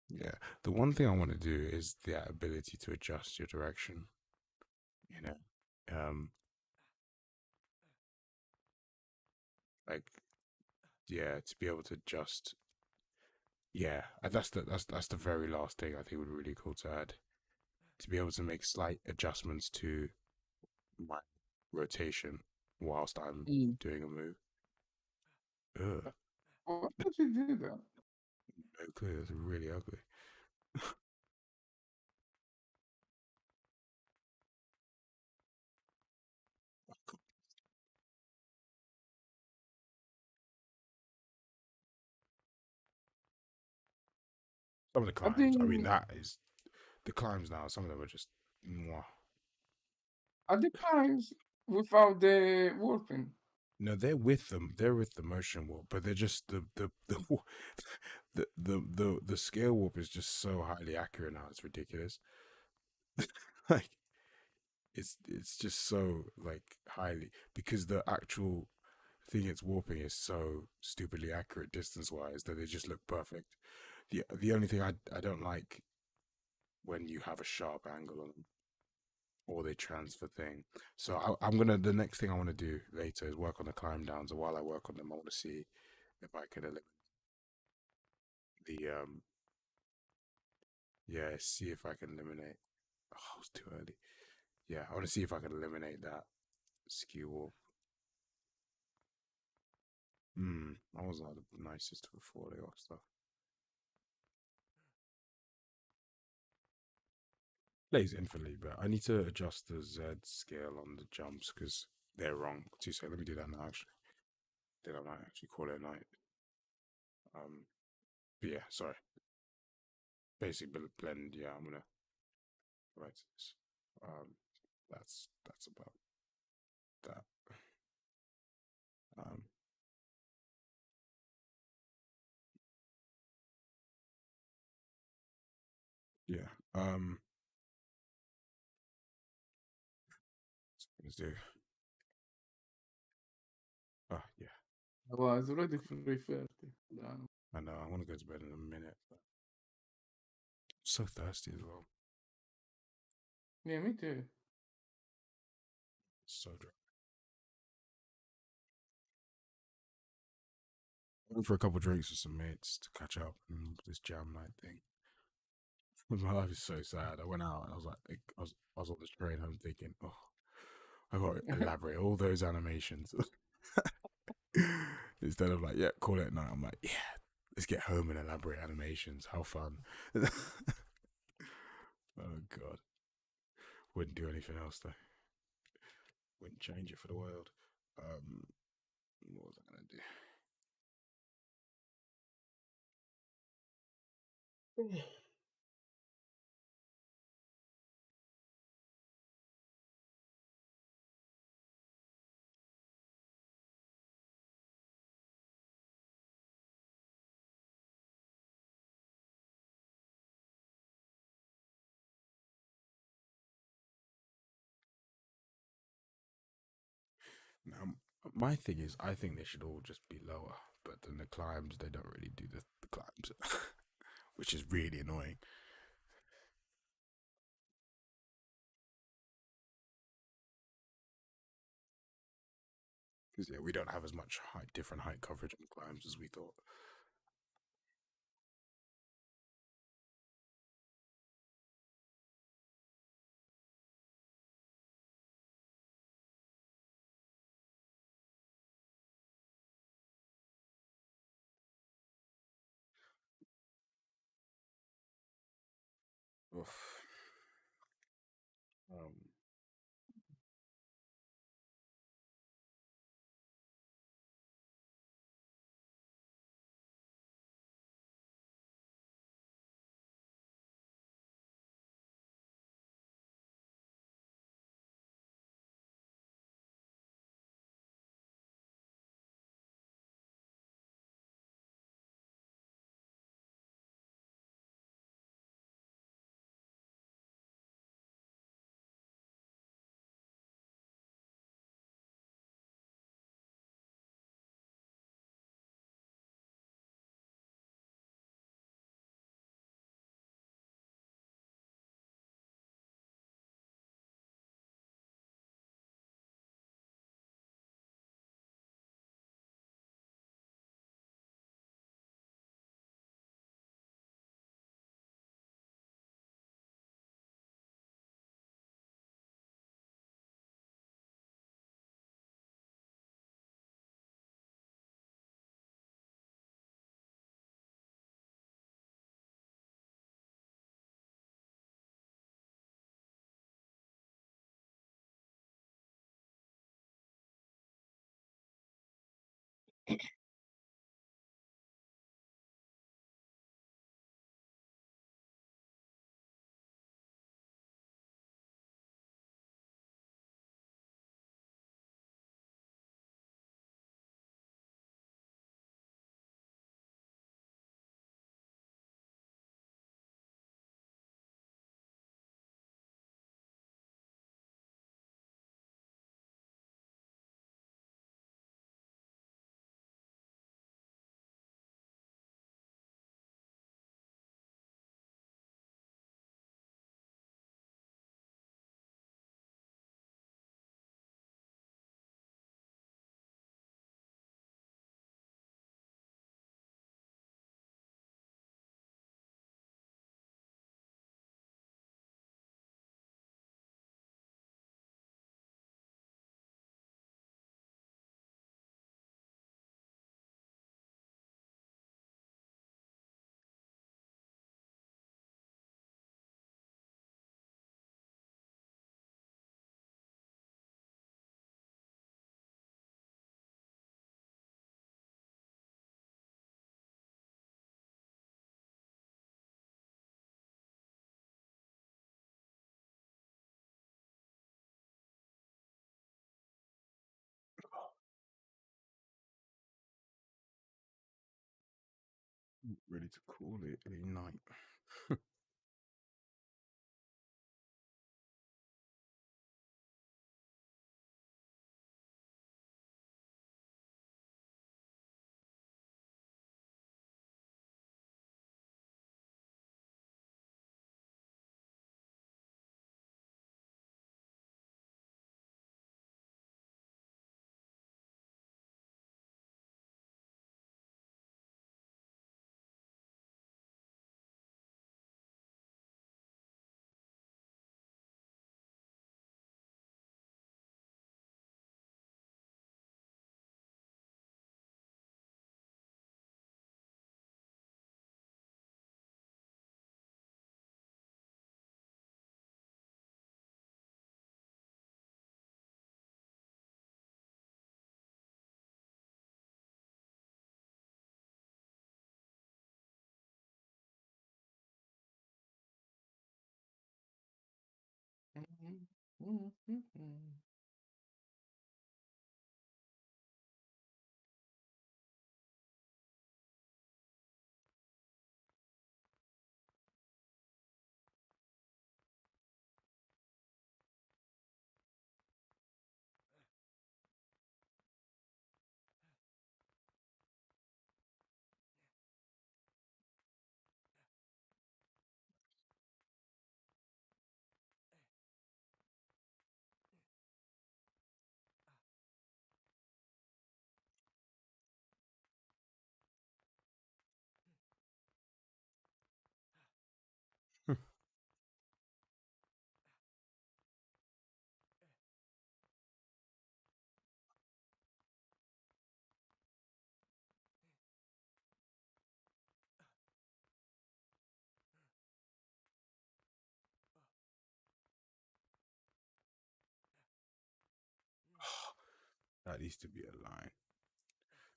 Yeah. The one thing I want to do is the ability to adjust your direction. You know, um, like yeah, to be able to adjust. Yeah, that's the very last thing I think would be really cool to add. To be able to make slight adjustments to my rotation whilst I'm Mm. doing a move. Ugh, Why would you do that? no clue. It's really ugly. Some of the I climbs. I mean, think that is the climbs now. Some of them are just mwah. at the times without the warping. No, they're with them. They're with the motion warp, but they're just the scale warp is just so highly accurate now. It's ridiculous. Like it's just so like highly because the actual thing it's warping is so stupidly accurate distance wise that they just look perfect. The only thing I don't like when you have a sharp angle on them or they transfer thing. So I'm gonna the next thing I want to do later is work on the climb downs. And while I work on them, I want to see if I can eliminate the yeah, see if I can eliminate. Oh, it's too early. Yeah, I want to see if I can eliminate that skew warp. That was not the nicest before they off stuff. Plays infinitely, but I need to adjust the Z scale on the jumps because they're wrong. Two seconds. Let me do that now. Actually, then I might actually call it a night. But yeah, sorry. Basic blend. Yeah, I'm gonna write this. That's about that. Um, yeah. Let's do. Oh yeah. Well, it's already 3:30. I know. I want to go to bed in a minute. But I'm so thirsty as well. Yeah, me too. So dry. Went for a couple drinks with some mates to catch up and this jam night thing. My life is so sad. I went out and I was like, I was on the train home thinking, oh, I got to elaborate all those animations. Instead of like, yeah, call it at night. I'm like, yeah, let's get home and elaborate animations. How fun. Oh, God. Wouldn't do anything else though. Wouldn't change it for the world. Um, What was I gonna do? Now, my thing is, I think they should all just be lower, but then the climbs, they don't really do the climbs, which is really annoying. Because, yeah, we don't have as much different height coverage on climbs as we thought. Oof. Um, ready to call it a night. That needs to be a line.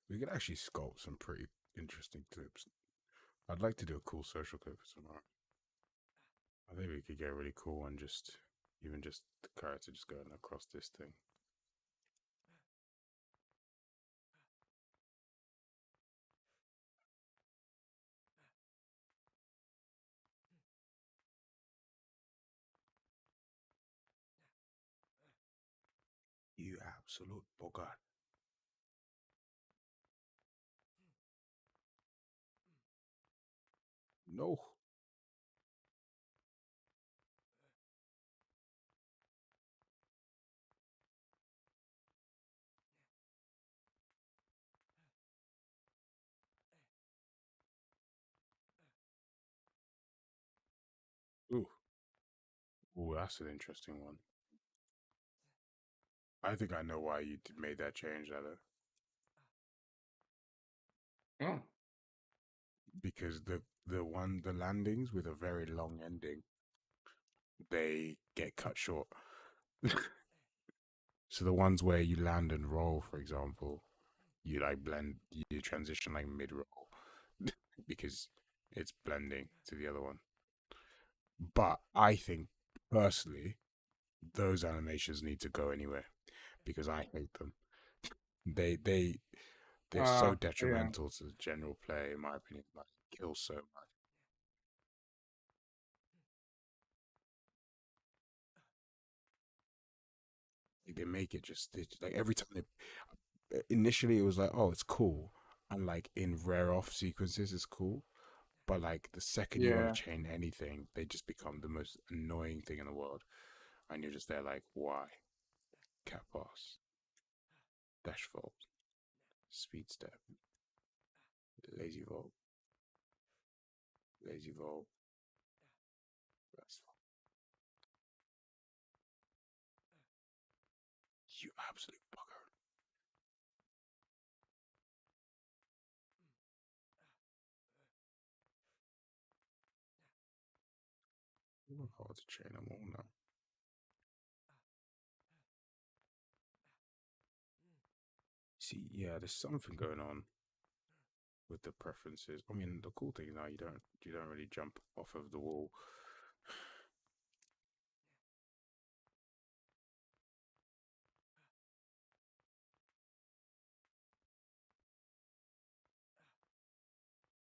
We could actually sculpt some pretty interesting clips. I'd like to do a cool social clip for tomorrow. I think we could get a really cool one, just even just the character just going across this thing. You absolute bogart. No. Ooh. Ooh, that's an interesting one. I think I know why you made that change, Ella. Oh. Because the landings with a very long ending, they get cut short. So the ones where you land and roll, for example, you like blend, you transition like mid roll because it's blending to the other one. But I think personally, those animations need to go anywhere because I hate them. They they're so Yeah. detrimental to the general play, in my opinion. Like, kill so much. Like, they make it just like every time they initially it was like, oh, it's cool, and like in rare off sequences, it's cool. But like the second you want Yeah. to chain anything, they just become the most annoying thing in the world, and you're just there like, why? Cat pass, dash vault, speed step, lazy vault, lazy vault. That's you absolute bugger. Hard to chain them all now. See, yeah, there's something going on with the preferences. I mean, the cool thing now you don't really jump off of the wall.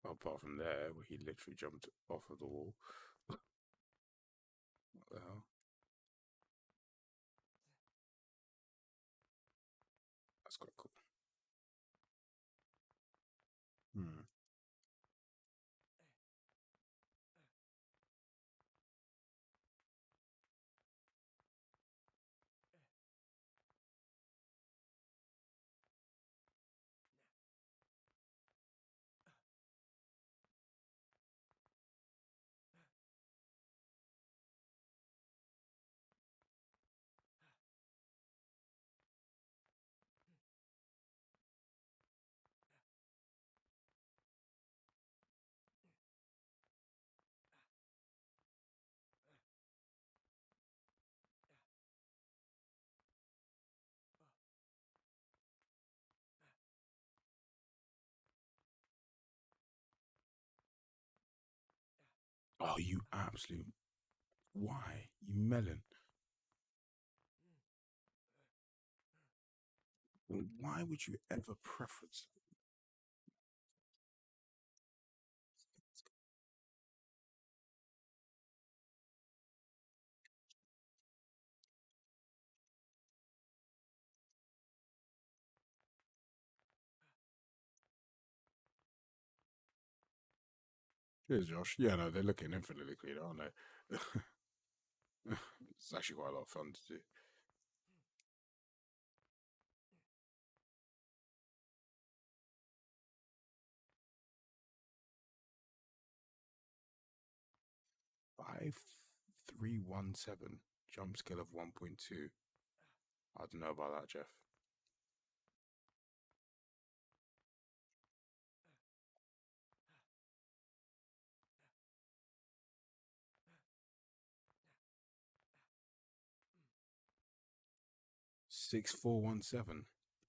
Apart from there, where he literally jumped off of the wall. What the hell? That's quite cool. Hmm. Oh, you absolute. Why? You melon. Why would you ever preference? Cheers, Josh. Yeah, no, they're looking infinitely clean, aren't they? It's actually quite a lot of fun to do. Five, 317 jump scale of 1.2. I don't know about that, Jeff. 6417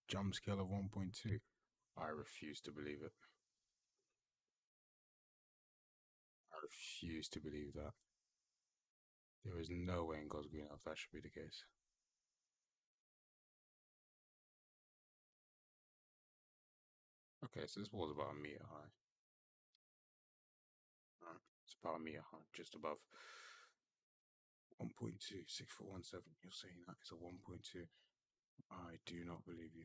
jump scale of 1.2. I refuse to believe it. I refuse to believe that. There is no way in God's green earth that should be the case. Okay, so this wall's about a meter high. It's about a meter high, just above 1.2, 6417. You're saying that is a 1.2. I do not believe you.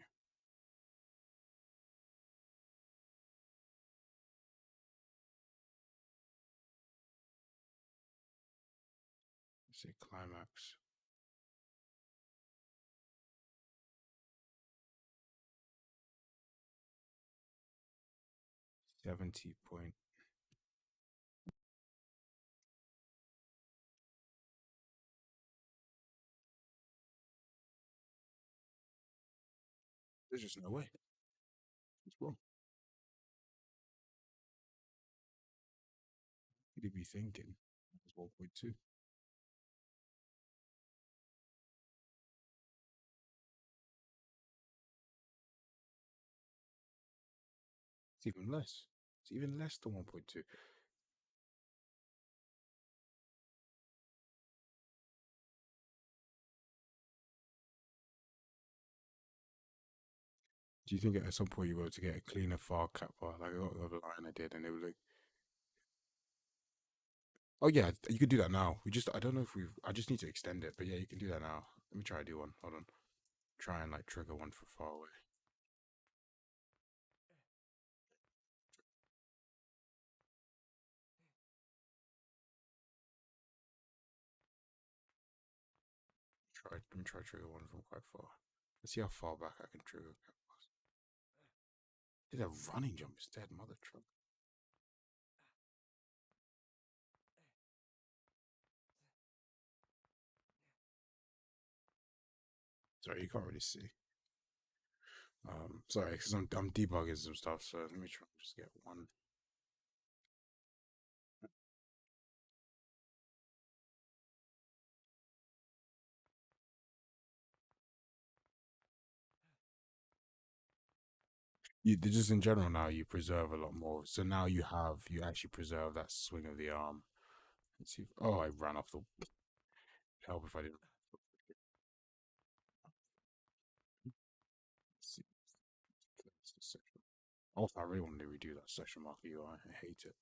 Say climax. 70 point. There's just no way. It's wrong. What could he be thinking? That was 1.2. It's even less. It's even less than 1.2. Do you think at some point you were to get a cleaner file capper, like a line I did, and they were like, oh yeah, you could do that now. I don't know if I just need to extend it, but yeah, you can do that now. Let me try to do one. Hold on. Try and like trigger one for far away. Let me try to trigger one from quite far. Let's see how far back I can trigger. Did a running jump instead, mother truck. Sorry, you can't really see. Sorry, because I'm debugging some stuff, so let me try and just get one. Just in general now you preserve a lot more. So now you actually preserve that swing of the arm. Let's see. Oh, I ran off the. Help if I didn't. Let's see. Also, I really want to redo that section marker UI. I hate it.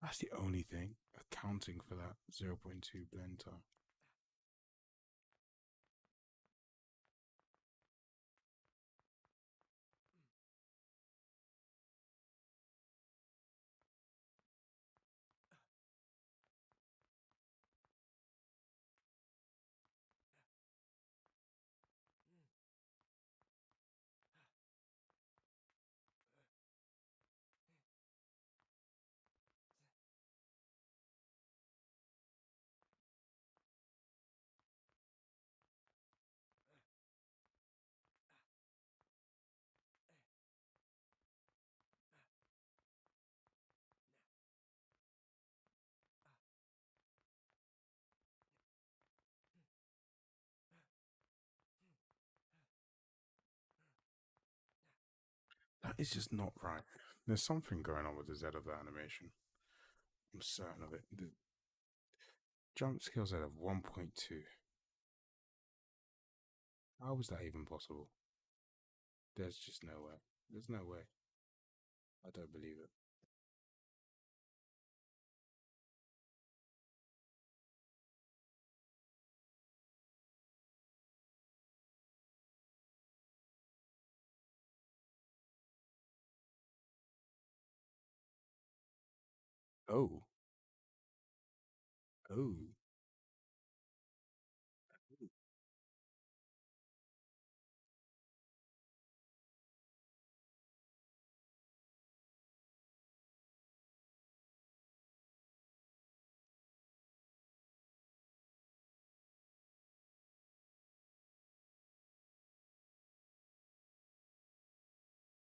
That's the only thing accounting for that 0.2 blend time. That is just not right. There's something going on with the Z of the animation. I'm certain of it. The jump scale Z of 1.2. How is that even possible? There's just no way. There's no way. I don't believe it. Oh. Oh.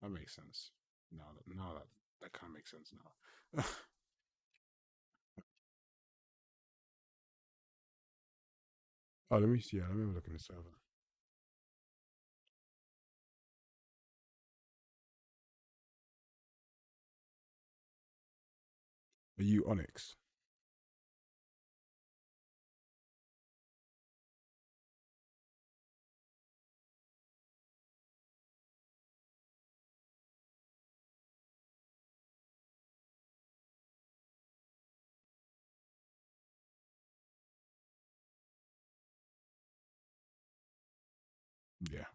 That makes sense. Now that kind of makes sense now. Oh, let me see. Yeah, let me have a look in the server. Are you Onyx? Yeah.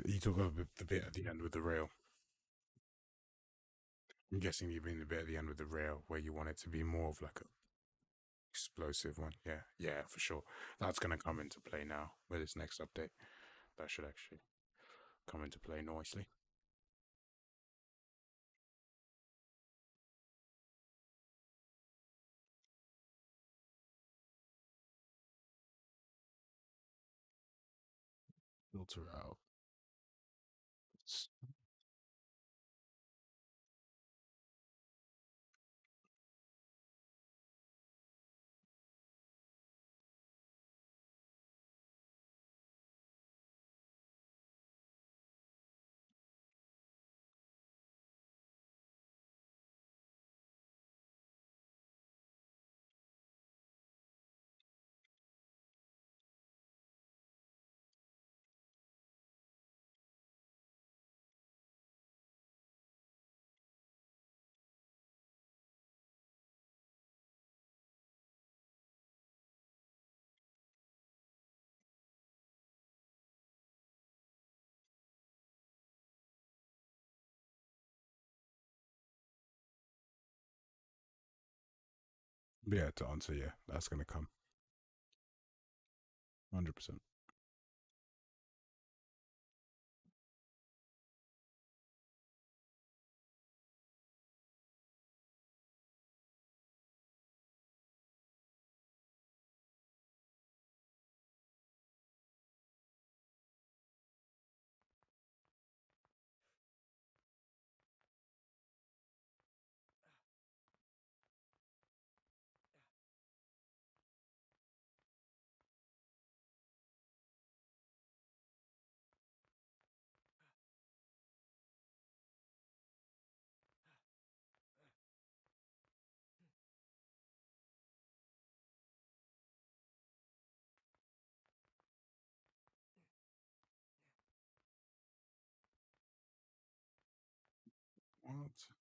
You talk about the bit at the end with the rail. I'm guessing you mean the bit at the end with the rail where you want it to be more of like a explosive one. Yeah, yeah, for sure. That's gonna come into play now with this next update. That should actually come into play nicely. Filter out. But yeah, to answer, yeah, that's gonna come. 100%. What?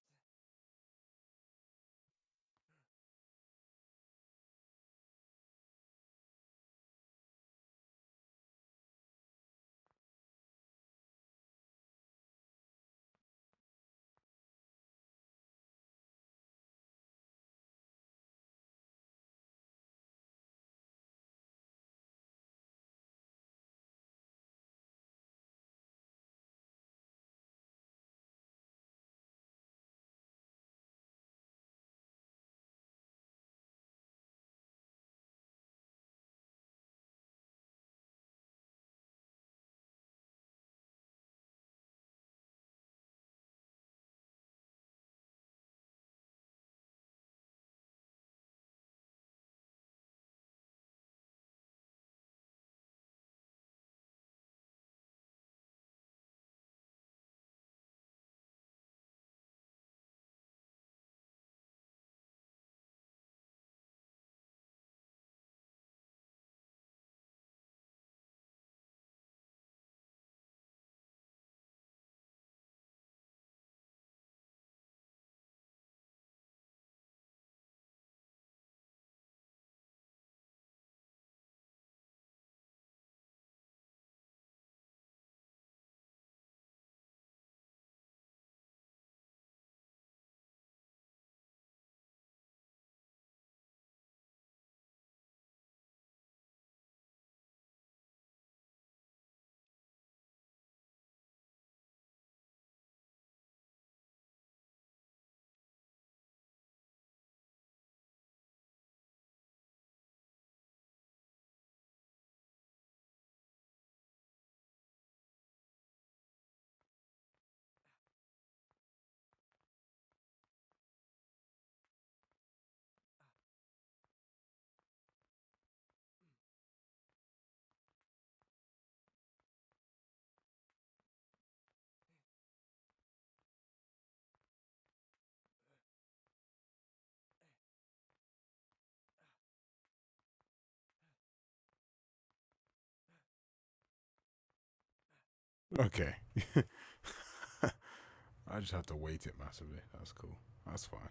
Okay. I just have to weight it massively. That's cool. That's fine.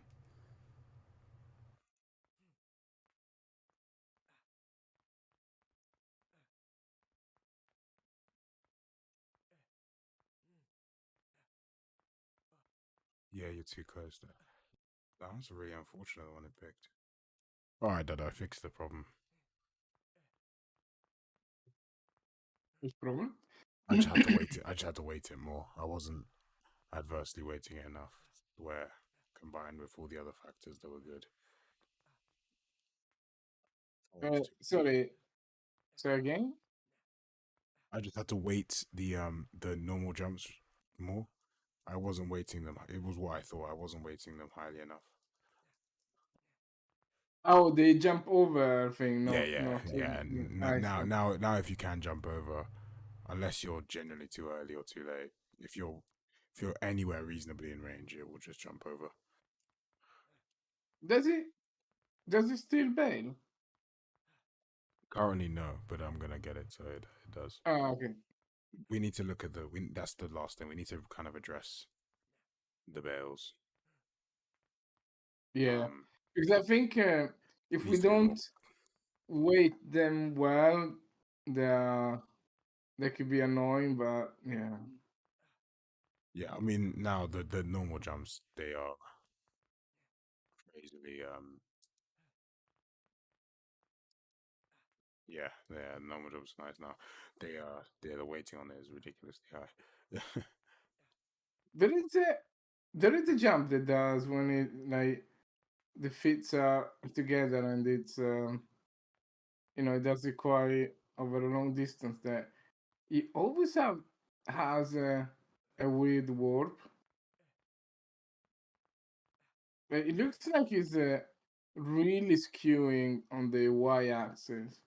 Yeah, you're too close there. That was really unfortunate the one it picked. Alright, Dad, I fixed the problem. Which problem? I just had to weight it. I just had to weight it more. I wasn't adversely weighting it enough. Where combined with all the other factors that were good. Sorry. Say again. I just had to weight the normal jumps more. I wasn't weighting them. It was what I thought. I wasn't weighting them highly enough. Oh, the jump over thing. Yeah, No, yeah, no. yeah. I Now, see. now, if you can jump over, unless you're generally too early or too late, if you're anywhere reasonably in range, it will just jump over. Does it? Does it still bail? Currently, no, but I'm gonna get it, so it does. Oh, okay. We need to look at that's the last thing. We need to kind of address the bails. Yeah, Um, because I think if we needs to be more. don't weight them well, they they could be annoying. But yeah, Yeah, I mean now the normal jumps they are crazily yeah, normal jumps are nice now. The weighting on it is ridiculously high. there is a there is a jump that does when it like the fits are together and it's it does it quite over a long distance. That it always has a weird warp. It looks like it's really skewing on the y-axis.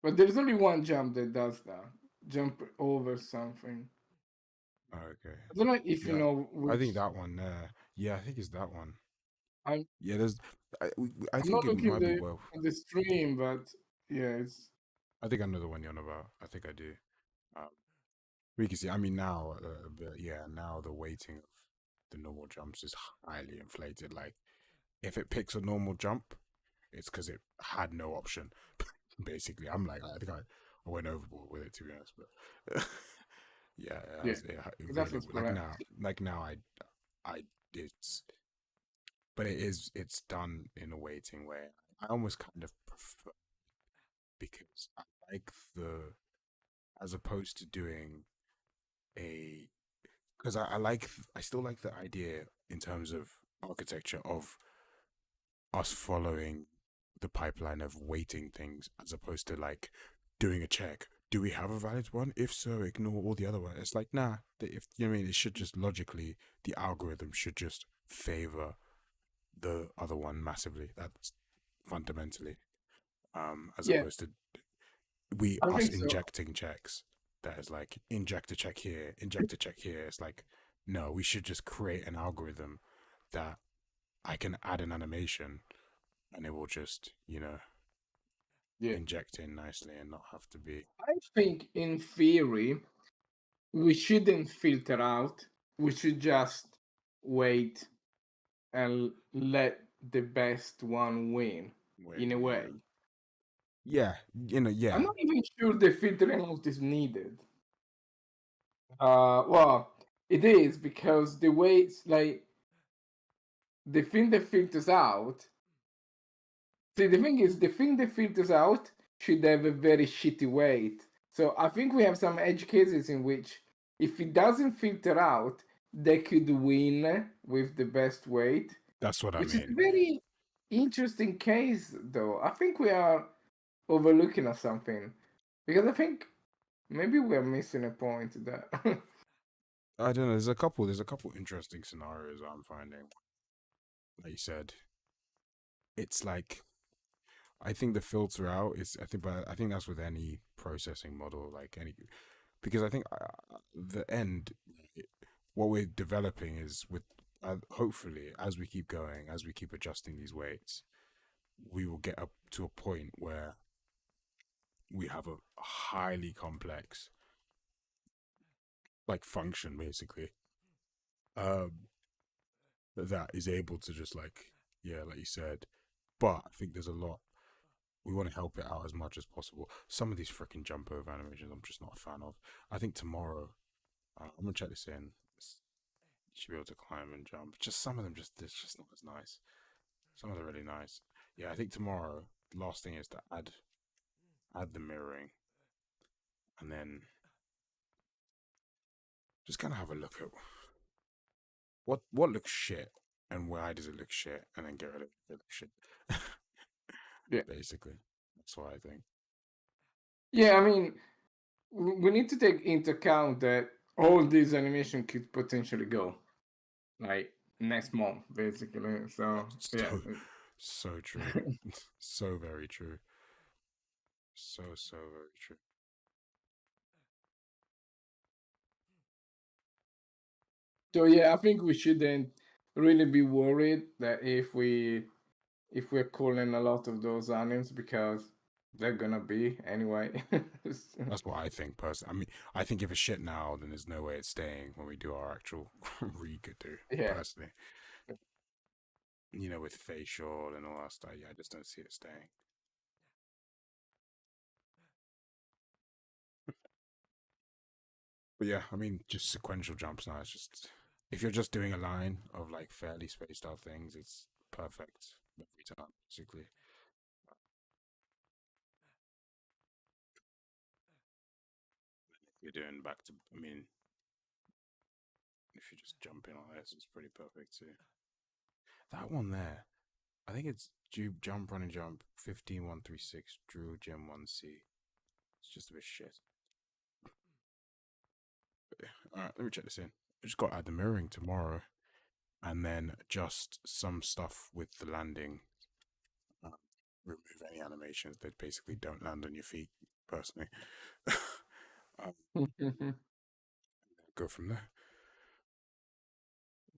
But there's only one jump that does that. Jump over something. Okay. I don't know if you Yeah, know I which. think that one there. Yeah, I think it's that one. I'm Yeah, there's. I I'm think not it looking might be well. at the stream, but yeah, it's I think I know the one you're on about. I think I do. Um, we can see. I mean, now, but yeah, now the weighting of the normal jumps is highly inflated. Like, if it picks a normal jump, it's because it had no option. Basically, I'm like, I think I went overboard with it to be honest, but yeah, yeah. it That really was correct. like now I it's but it's done in a weighting way. I almost kind of prefer because I like the as opposed to doing a because I still like the idea in terms of architecture of us following the pipeline of weighting things as opposed to like doing a check. Do we have a valid one? If so, ignore all the other ones. It's like, nah, if you know what I mean, it should just logically, the algorithm should just favor the other one massively. That's fundamentally, as Yeah, opposed to we I us think so. injecting checks. That is like inject a check here, inject a check here. It's like, no, we should just create an algorithm that I can add an animation and it will just, Yeah, inject in nicely and not have to be. I think in theory we shouldn't filter out. We should just wait and let the best one win. Wait, In a yeah. way, Yeah, I'm yeah. not even sure the filtering out is needed. Well, it is because the way it's like the thing that filters out. See, the thing is, the thing that filters out should have a very shitty weight. So I think we have some edge cases in which, if it doesn't filter out, they could win with the best weight, That's what I which is a mean. very interesting case, though. I think we are overlooking at something because I think maybe we're missing a point there. I don't know. There's a couple interesting scenarios I'm finding. Like you said, it's like I think the filter out is. But I think that's with any processing model, like any, because I think the end, what we're developing is with. Hopefully, as we keep going, as we keep adjusting these weights, we will get up to a point where we have a highly complex like function basically. Um, that is able to just like, yeah, like you said. But I think there's a lot. We want to help it out as much as possible. Some of these freaking jump over animations, I'm just not a fan of. I think tomorrow, I'm gonna check this in. You should be able to climb and jump. Just some of them, just it's just not as nice. Some of them are really nice. Yeah, I think tomorrow, the last thing is to add the mirroring, and then just kind of have a look at what looks shit and why does it look shit, and then get rid of it that looks shit. Yeah. Basically, that's what I think. Yeah, I mean, we need to take into account that all this animation could potentially go like next month, basically. So yeah. So so true. So very true. So very true. So yeah, I think we shouldn't really be worried that if we're calling a lot of those animes because they're gonna be anyway. That's what I think personally. I mean, I think if it's shit now, then there's no way it's staying when we do our actual redo. Yeah. Personally, with facial and all that stuff, yeah, I just don't see it staying. But yeah, I mean, just sequential jumps now. It's just if you're just doing a line of like fairly spaced out things, it's perfect every time, basically. If you're doing back to, I mean, if you're just jumping like this, it's pretty perfect too. That one there, I think it's jump, run and jump, 15136, Drew, Gem 1C. It's just a bit shit. But yeah. Alright, let me check this in. I just got to add the mirroring tomorrow and then adjust some stuff with the landing. Remove any animations that basically don't land on your feet, personally. Go from there.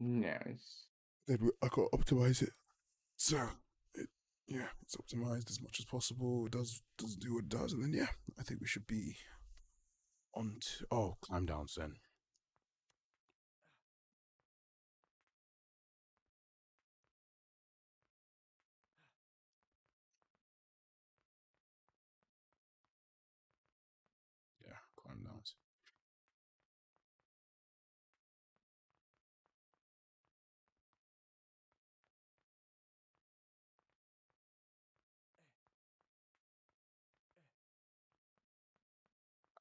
Nice. Then I got to optimize it. So, yeah, it's optimized as much as possible. It does do what it does. And then, yeah, I think we should be on to. Oh, climb downs then. Yeah, climb downs.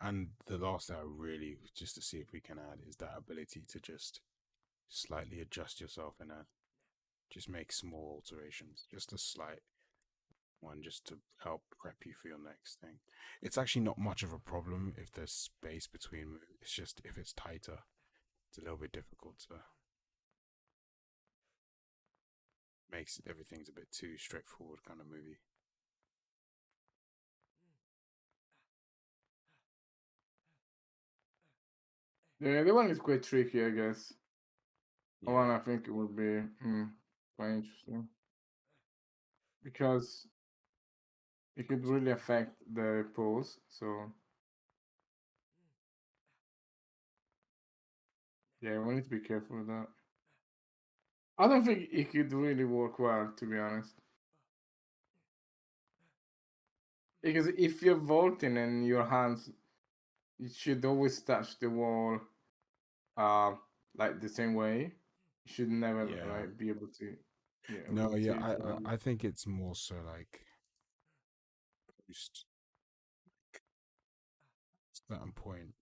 And the last thing I really, just to see if we can add, is that ability to just slightly adjust yourself in a, just make small alterations, just a slight one, just to help prep you for your next thing. It's actually not much of a problem if there's space between moves. It's just if it's tighter, it's a little bit difficult to, makes it, everything's a bit too straightforward kind of movie. Yeah, the one is quite tricky, I guess. The one Yeah. I think it would be quite interesting because it could really affect the pose. So yeah, we need to be careful with that. I don't think it could really work well, to be honest. Because if you're vaulting and your hands, you should always touch the wall, uh, like the same way. You should never Yeah. like be able to, yeah, No, yeah, rotate. I think it's more so like just certain point.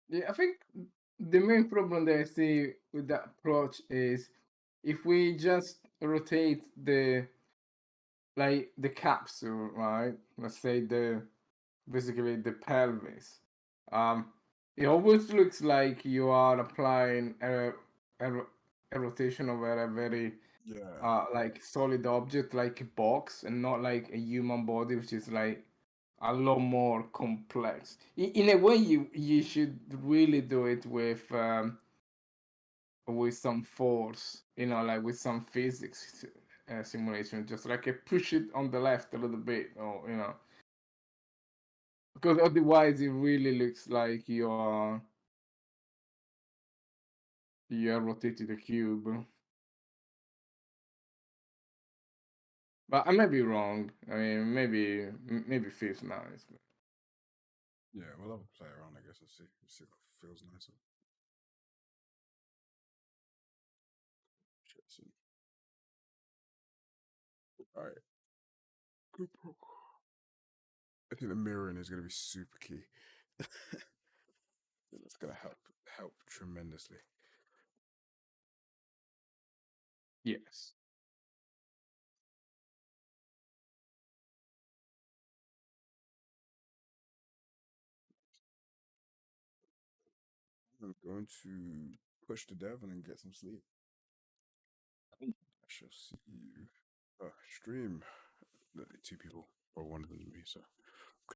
Yeah, I think the main problem that I see with that approach is if we just rotate the capsule, right? Let's say basically the pelvis. Um, it always looks like you are applying a, a rotation over a very Yeah. like solid object, like a box, and not like a human body, which is like a lot more complex. In a way, you should really do it with some force, like with some physics, simulation. Just like push it on the left a little bit, or because otherwise it really looks like you are rotating the cube. But I may be wrong. I mean, maybe it feels nice. Yeah, we'll have a play around, I guess, and see. See what feels nicer. Jason. All right. I think the mirroring is going to be super key. That's going to help tremendously. Yes. I'm going to push the dev and then get some sleep. I shall see you. Stream. Two people, or one of them is me, so.